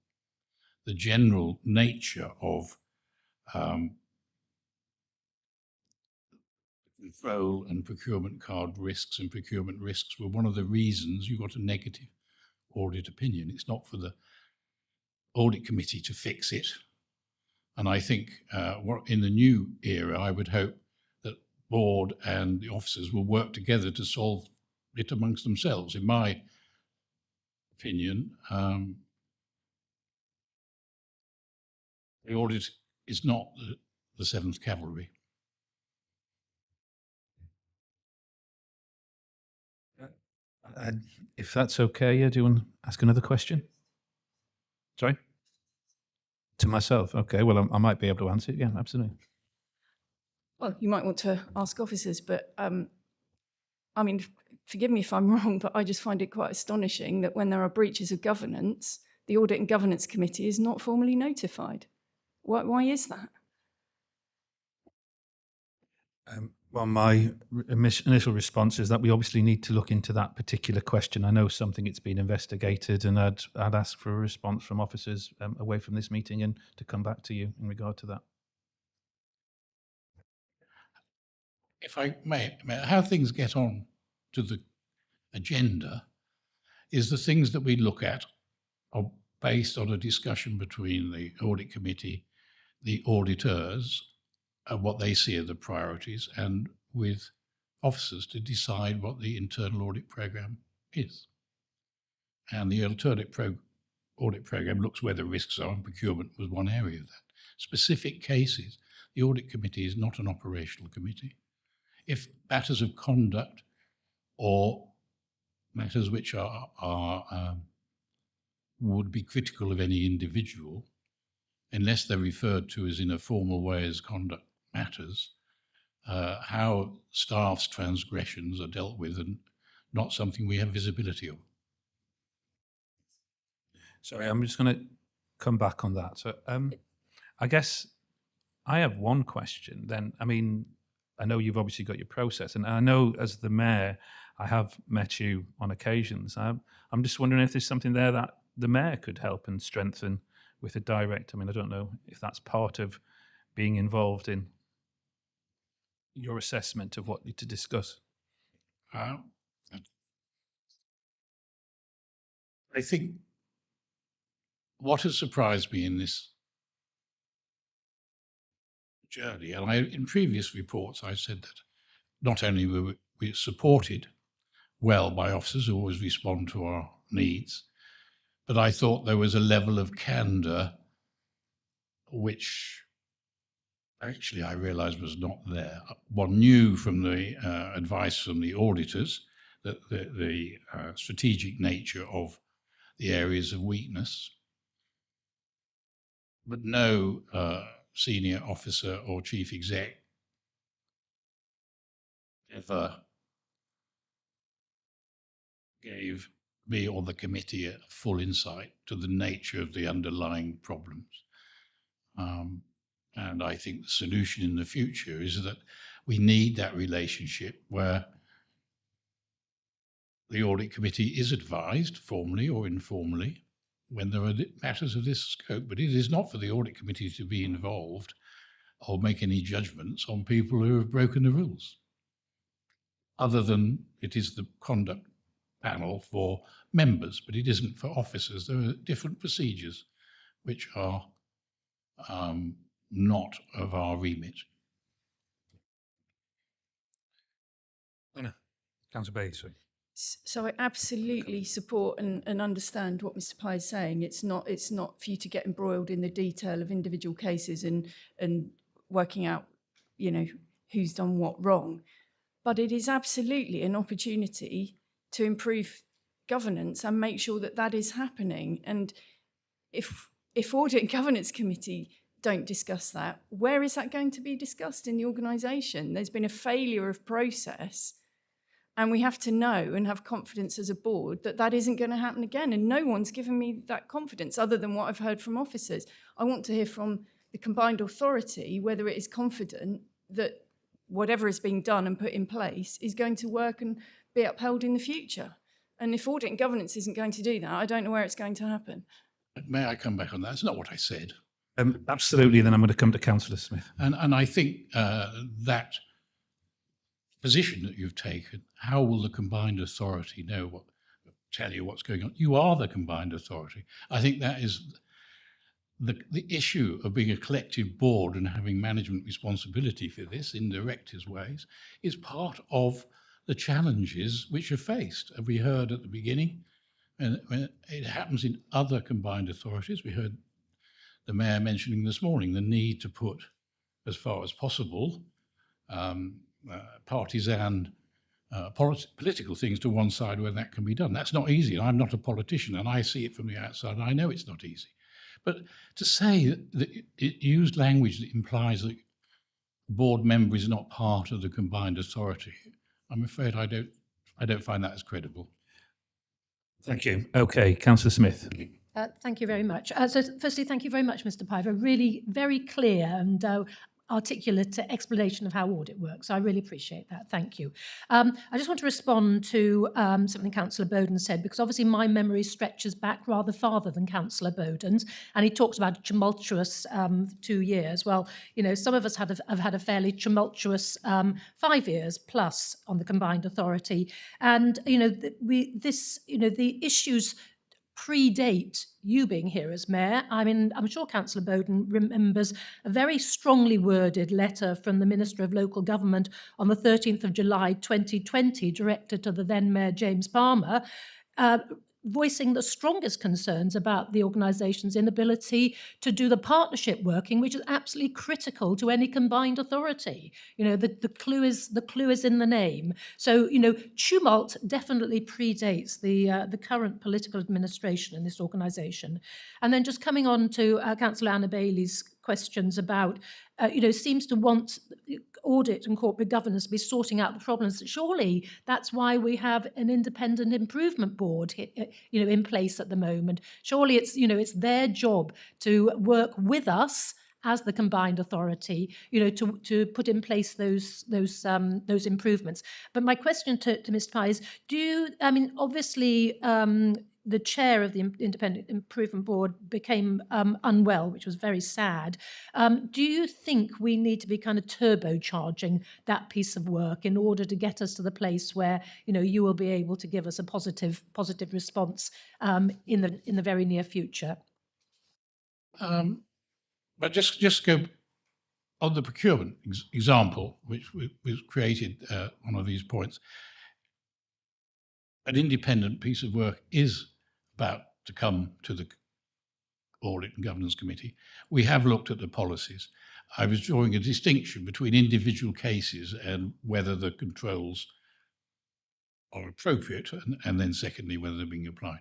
Speaker 15: The general nature of control and procurement card risks and procurement risks were one of the reasons you got a negative audit opinion. It's not for the audit committee to fix it. And I think in the new era, I would hope that board and the officers will work together to solve it amongst themselves. In my opinion, the audit is not the 7th Cavalry.
Speaker 1: If that's okay, do you want to ask another question? Sorry? To myself? Okay, well, I might be able to answer it. Yeah, absolutely.
Speaker 16: Well, you might want to ask officers, but I mean, forgive me if I'm wrong, but I just find it quite astonishing that when there are breaches of governance, the Audit and Governance Committee is not formally notified. Why is that?
Speaker 1: Well, my initial response is that we obviously need to look into that particular question. I know something it's been investigated, and I'd ask for a response from officers away from this meeting and to come back to you in regard to that.
Speaker 15: If I may, how things get on to the agenda is the things that we look at are based on a discussion between the audit committee the auditors what they see are the priorities, and with officers to decide what the internal audit program is. And the audit program looks where the risks are, and procurement was one area of that. Specific cases, the audit committee is not an operational committee. If matters of conduct or matters which would be critical of any individual, unless they're referred to as in a formal way as conduct matters, how staff's transgressions are dealt with and not something we have visibility of.
Speaker 1: Sorry, I'm just going to come back on that. So I guess I have one question then. I mean, I know you've obviously got your process, and I know as the mayor, I have met you on occasions. I'm just wondering if there's something there that the mayor could help and strengthen with a direct. I mean, I don't know if that's part of being involved in your assessment of what to discuss.
Speaker 15: I think what has surprised me in this journey, and in previous reports I said that not only were we supported well by officers who always respond to our needs, but I thought there was a level of candour which actually I realised was not there. One knew from the advice from the auditors that the strategic nature of the areas of weakness, but no senior officer or chief exec ever gave me or the committee a full insight to the nature of the underlying problems. And I think the solution in the future is that we need that relationship where the audit committee is advised, formally or informally, when there are matters of this scope, but it is not for the audit committee to be involved or make any judgments on people who have broken the rules, other than it is the conduct panel for members, but it isn't for officers. There are different procedures which are not of our remit.
Speaker 1: Councillor Bailey, sorry.
Speaker 16: So I absolutely support and understand what Mr. Pye is saying. It's not for you to get embroiled in the detail of individual cases and working out, who's done what wrong. But it is absolutely an opportunity to improve governance and make sure that that is happening. And if Audit and Governance Committee don't discuss that, where is that going to be discussed in the organisation? There's been a failure of process. And we have to know and have confidence as a board that that isn't going to happen again. And no one's given me that confidence other than what I've heard from officers. I want to hear from the combined authority whether it is confident that whatever is being done and put in place is going to work and be upheld in the future. And if audit and governance isn't going to do that, I don't know where it's going to happen.
Speaker 15: May I come back on that? That's not what I said.
Speaker 1: Absolutely, then I'm going to come to Councillor Smith.
Speaker 15: And I think that position that you've taken, how will the combined authority know tell you what's going on? You are the combined authority. I think that is the issue of being a collective board and having management responsibility for this in directors' ways is part of the challenges which are faced. And we heard at the beginning, and when it happens in other combined authorities, we heard the mayor mentioning this morning the need to put, as far as possible, partisan political things to one side where that can be done. That's not easy. I'm not a politician and I see it from the outside and I know it's not easy. But to say that it used language that implies that a board member is not part of the combined authority, I'm afraid I don't find that as credible.
Speaker 1: Thank you. Okay, Councillor Smith.
Speaker 11: Thank you very much. So firstly, thank you very much, Mr. Pye, for a really very clear and articulate explanation of how audit works. I really appreciate that. Thank you. I just want to respond to something Councillor Bowden said, because obviously my memory stretches back rather farther than Councillor Bowden's, and he talks about a tumultuous 2 years. Well, some of us have had a fairly tumultuous 5 years plus on the combined authority, and the issues predate you being here as mayor. I mean, I'm sure Councillor Bowden remembers a very strongly worded letter from the Minister of Local Government on the 13th of July 2020, directed to the then Mayor James Palmer, voicing the strongest concerns about the organisation's inability to do the partnership working, which is absolutely critical to any combined authority. You know, the clue is in the name. So, you know, tumult definitely predates the current political administration in this organisation. And then just coming on to Councillor Anna Bailey's questions about, you know, seems to want audit and corporate governance to be sorting out the problems. Surely that's why we have an independent improvement board, you know, in place at the moment. Surely it's, you know, it's their job to work with us as the combined authority, you know, to put in place those improvements. But my question to Mr. Pye is, I mean, obviously, the chair of the Independent Improvement Board became unwell, which was very sad. Do you think we need to be kind of turbocharging that piece of work in order to get us to the place where, you know, you will be able to give us a positive response in the very near future?
Speaker 15: But just go on the procurement example, which was created one of these points. An independent piece of work is about to come to the Audit and Governance Committee. We have looked at the policies. I was drawing a distinction between individual cases and whether the controls are appropriate, and then secondly, whether they're being applied.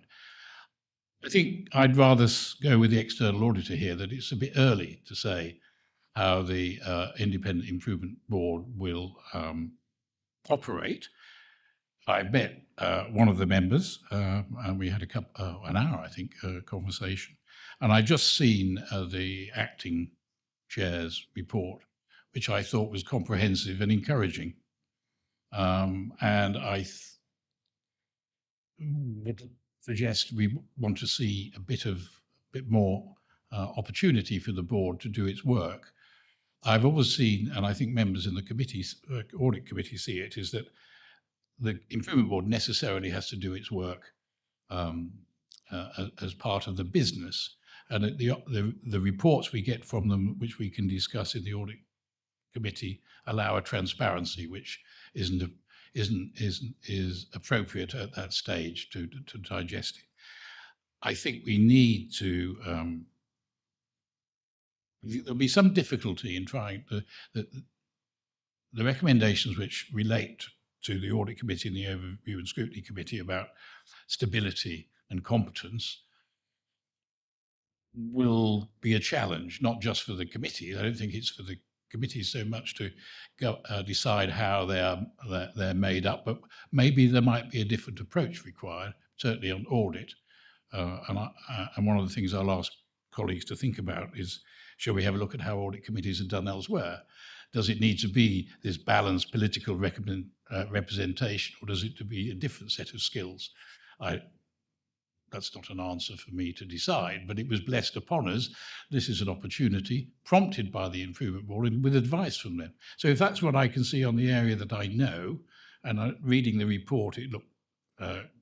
Speaker 15: I think I'd rather go with the external auditor here, that it's a bit early to say how the Independent Improvement Board will operate. I met one of the members, and we had an hour, I think, conversation. And I just seen the acting chair's report, which I thought was comprehensive and encouraging. And I would suggest we want to see a bit more opportunity for the board to do its work. I've always seen, and I think members in the committees, audit committee see it, is that the improvement board necessarily has to do its work as part of the business, and the reports we get from them, which we can discuss in the audit committee, allow a transparency which is appropriate at that stage to digest it. I think we need to. There'll be some difficulty in trying the recommendations which relate to the audit committee and the overview and scrutiny committee about stability and competence will be a challenge, not just for the committee. I don't think it's for the committee so much to decide how they're made up, but maybe there might be a different approach required, certainly on audit. And one of the things I'll ask colleagues to think about is, shall we have a look at how audit committees are done elsewhere? Does it need to be this balanced political representation, or does it to be a different set of skills? That's not an answer for me to decide, but it was blessed upon us. This is an opportunity prompted by the Improvement Board and with advice from them. So if that's what I can see on the area that I know, and reading the report, it looked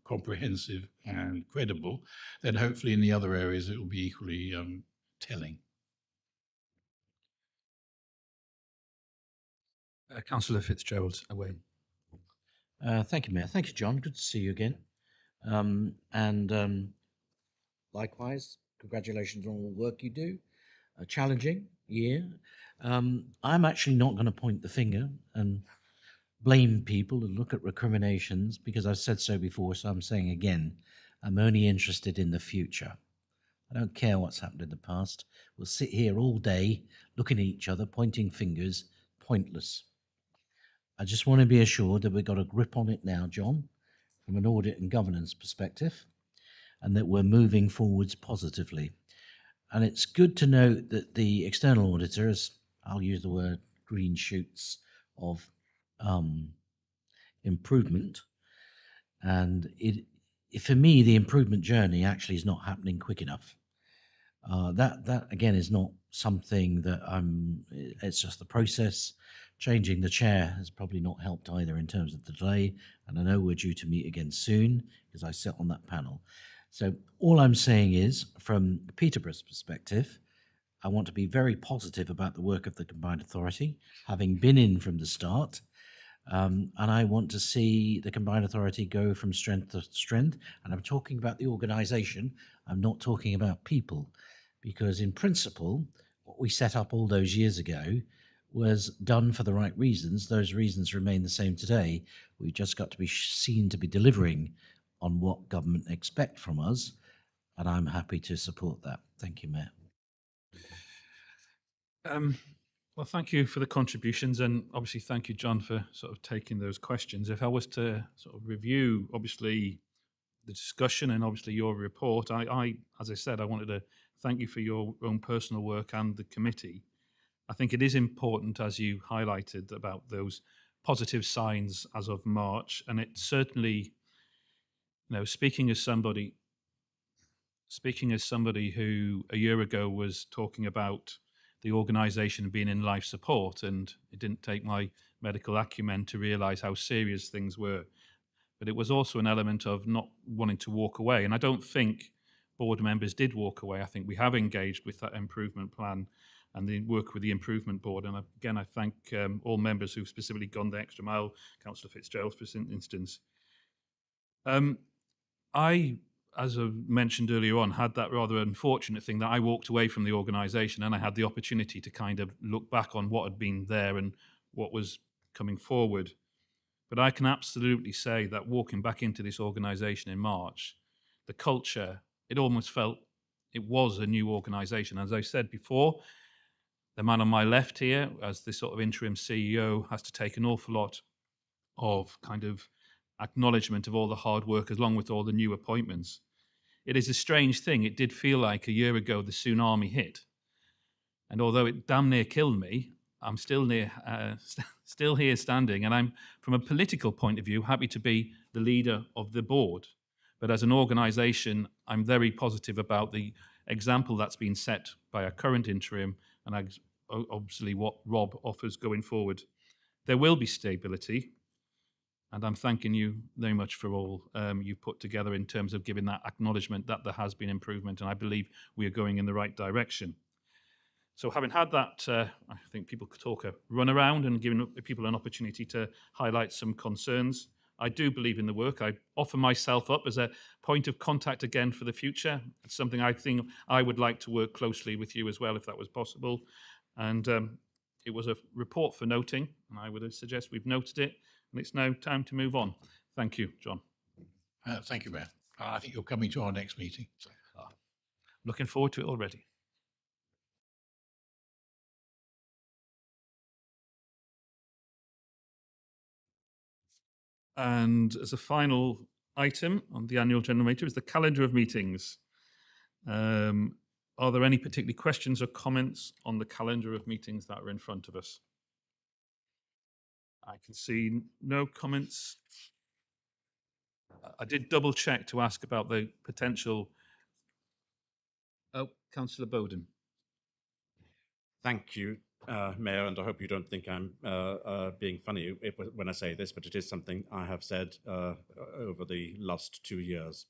Speaker 15: comprehensive and credible, then hopefully in the other areas it will be equally telling.
Speaker 1: Councillor Fitzgerald, away.
Speaker 9: Thank you, Mayor. Thank you, John. Good to see you again. Likewise, congratulations on all the work you do. A challenging year. I'm actually not going to point the finger and blame people and look at recriminations, because I've said so before, so I'm saying again, I'm only interested in the future. I don't care what's happened in the past. We'll sit here all day looking at each other, pointing fingers, pointless. I just want to be assured that we've got a grip on it now, John, from an audit and governance perspective, and that we're moving forwards positively. And it's good to note that the external auditors, I'll use the word green shoots of improvement, and for me, the improvement journey actually is not happening quick enough. That again is not something that it's just the process. Changing the chair has probably not helped either in terms of the delay, and I know we're due to meet again soon because I sit on that panel. So all I'm saying is, from Peterborough's perspective, I want to be very positive about the work of the Combined Authority, having been in from the start. And I want to see the Combined Authority go from strength to strength. And I'm talking about the organisation. I'm not talking about people. Because in principle, what we set up all those years ago was done for the right reasons. Those reasons remain the same today. We've just got to be seen to be delivering on what government expect from us. And I'm happy to support that. Thank you, Mayor.
Speaker 1: Well, thank you for the contributions, and obviously thank you, John, for sort of taking those questions. If I was to sort of review, obviously, the discussion and obviously your report, as I said, I wanted to thank you for your own personal work and the committee. I think it is important, as you highlighted, about those positive signs as of March, and it certainly, speaking as somebody who a year ago was talking about the organisation being in life support, and it didn't take my medical acumen to realise how serious things were. But it was also an element of not wanting to walk away. And I don't think board members did walk away. I think we have engaged with that improvement plan and the work with the improvement board. And again, I thank all members who've specifically gone the extra mile, Councillor Fitzgerald, for instance. I, as I mentioned earlier on, had that rather unfortunate thing that I walked away from the organisation, and I had the opportunity to kind of look back on what had been there and what was coming forward. But I can absolutely say that walking back into this organisation in March, the culture, it almost felt it was a new organisation. As I said before, the man on my left here, as the sort of interim CEO, has to take an awful lot of kind of acknowledgement of all the hard work along with all the new appointments. It is a strange thing. It did feel like a year ago the tsunami hit. And although it damn near killed me, I'm still still here standing. And I'm, from a political point of view, happy to be the leader of the board. But as an organisation, I'm very positive about the example that's been set by our current interim and obviously what Rob offers going forward. There will be stability. And I'm thanking you very much for all you've put together in terms of giving that acknowledgement that there has been improvement. And I believe we are going in the right direction. So having had that, I think people could talk a run around and giving people an opportunity to highlight some concerns. I do believe in the work. I offer myself up as a point of contact again for the future. It's something I think I would like to work closely with you as well, if that was possible. And it was a report for noting, and I would suggest we've noted it, and it's now time to move on. Thank you, John.
Speaker 15: Thank you, Mayor. I think you're coming to our next meeting. So.
Speaker 1: Looking forward to it already. And as a final item on the annual general meeting is the calendar of meetings. Are there any particular questions or comments on the calendar of meetings that are in front of us? I can see no comments. I did double check to ask about the potential. Oh, Councillor Bowden.
Speaker 12: Thank you, Mayor, and I hope you don't think I'm being funny when I say this, but it is something I have said over the last 2 years.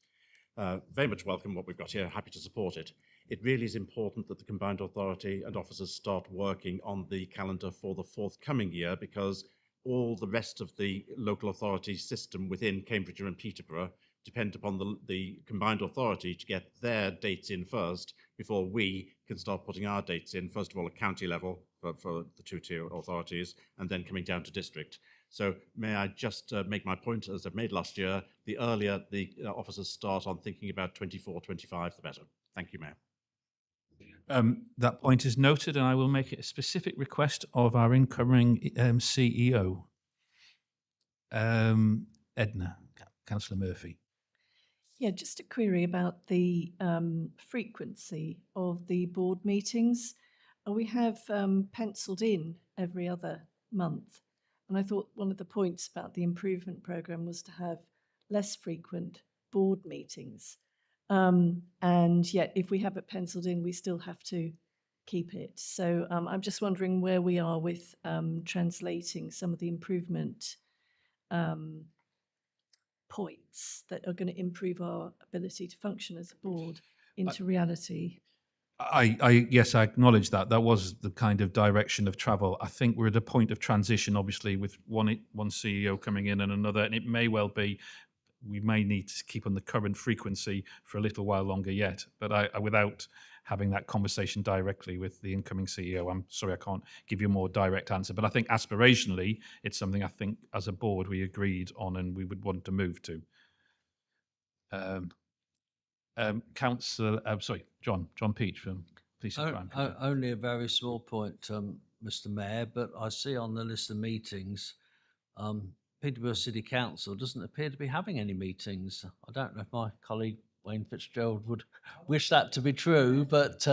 Speaker 12: Very much welcome what we've got here, happy to support it. It really is important that the Combined Authority and officers start working on the calendar for the forthcoming year, because all the rest of the local authority system within Cambridgeshire and Peterborough depend upon the Combined Authority to get their dates in first before we can start putting our dates in, first of all at county level for the two-tier authorities, and then coming down to district. So may I just make my point, as I've made last year, the earlier the officers start on thinking about 24-25, the better. Thank you, Mayor.
Speaker 1: That point is noted, and I will make it a specific request of our incoming CEO, Edna, Councillor Murphy.
Speaker 17: Yeah, just a query about the frequency of the board meetings. We have penciled in every other month, and I thought one of the points about the improvement programme was to have less frequent board meetings. And yet, if we have it penciled in, we still have to keep it. So I'm just wondering where we are with translating some of the improvement points that are going to improve our ability to function as a board into reality?
Speaker 1: Yes, I acknowledge that. That was the kind of direction of travel. I think we're at a point of transition, obviously, with one CEO coming in and another, and it may well be we may need to keep on the current frequency for a little while longer yet. But without having that conversation directly with the incoming CEO, I'm sorry I can't give you a more direct answer. But I think aspirationally, it's something I think as a board we agreed on and we would want to move to. Councillor, John Peach from Police and Crime.
Speaker 18: Only a very small point, Mr. Mayor, but I see on the list of meetings, Peterborough City Council doesn't appear to be having any meetings. I don't know if my colleague Wayne Fitzgerald would wish that to be true, but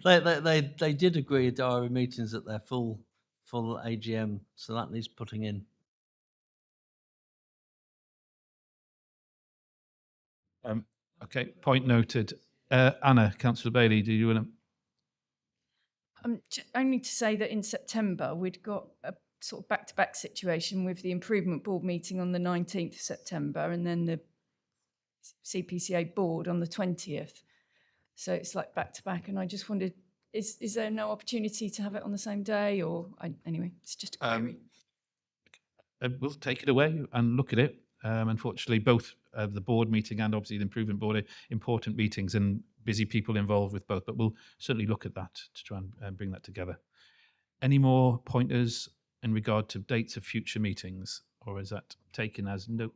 Speaker 18: they did agree diary meetings at their full AGM, so that needs putting in.
Speaker 1: Okay, point noted. Anna, Councillor Bailey, do you want to?
Speaker 16: Only to say that in September we'd got a sort of back-to-back situation with the Improvement Board meeting on the 19th of September and then the CPCA board on the 20th. So it's like back-to-back, and I just wondered, is there no opportunity to have it on the same day, or anyway, it's just a query.
Speaker 1: We'll take it away and look at it. Unfortunately, both the board meeting and obviously the improvement board are important meetings and busy people involved with both, but we'll certainly look at that to try and bring that together. Any more pointers in regard to dates of future meetings, or is that taken as no?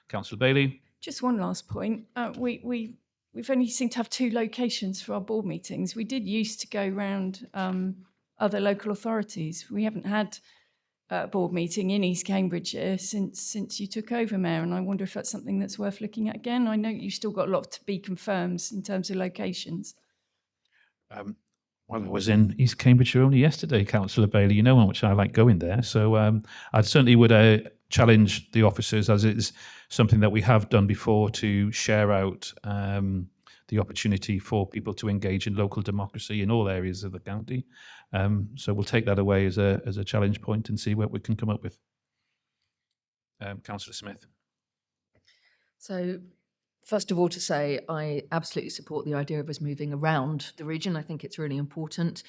Speaker 1: Councillor Bailey?
Speaker 16: Just one last point. We've only seemed to have 2 locations for our board meetings. We did used to go round other local authorities. We haven't had a board meeting in East Cambridgeshire since you took over, Mayor, and I wonder if that's something that's worth looking at again. I know you've still got a lot to be confirmed in terms of locations.
Speaker 1: Well, I was in East Cambridgeshire only yesterday, Councillor Bailey. You know how much I like going there. So I certainly would challenge the officers, as it's something that we have done before, to share out the opportunity for people to engage in local democracy in all areas of the county. So we'll take that away as a challenge point and see what we can come up with. Councillor Smith.
Speaker 10: So, first of all, to say I absolutely support the idea of us moving around the region. I think it's really important.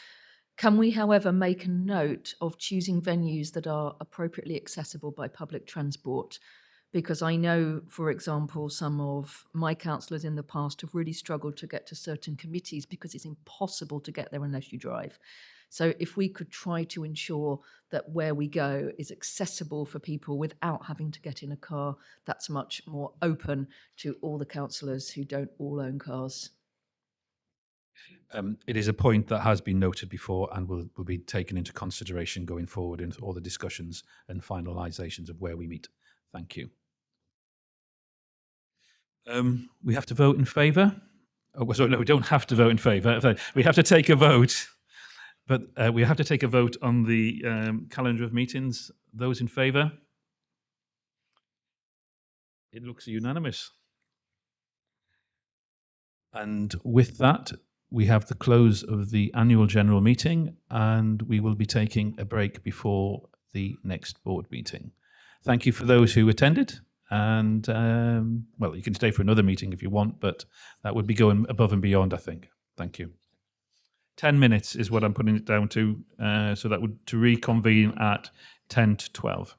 Speaker 10: Can we, however, make a note of choosing venues that are appropriately accessible by public transport? Because I know, for example, some of my councillors in the past have really struggled to get to certain committees because it's impossible to get there unless you drive. So if we could try to ensure that where we go is accessible for people without having to get in a car, that's much more open to all the councillors who don't all own cars.
Speaker 1: It is a point that has been noted before and will be taken into consideration going forward in all the discussions and finalisations of where we meet. Thank you. We have to vote in favour. Oh, sorry, no, we don't have to vote in favour. We have to take a vote. But we have to take a vote on the calendar of meetings. Those in favour? It looks unanimous. And with that, we have the close of the annual general meeting, and we will be taking a break before the next board meeting. Thank you for those who attended. And, well, you can stay for another meeting if you want, but that would be going above and beyond, I think. Thank you. 10 minutes is what I'm putting it down to, so that would to reconvene at 10 to 12.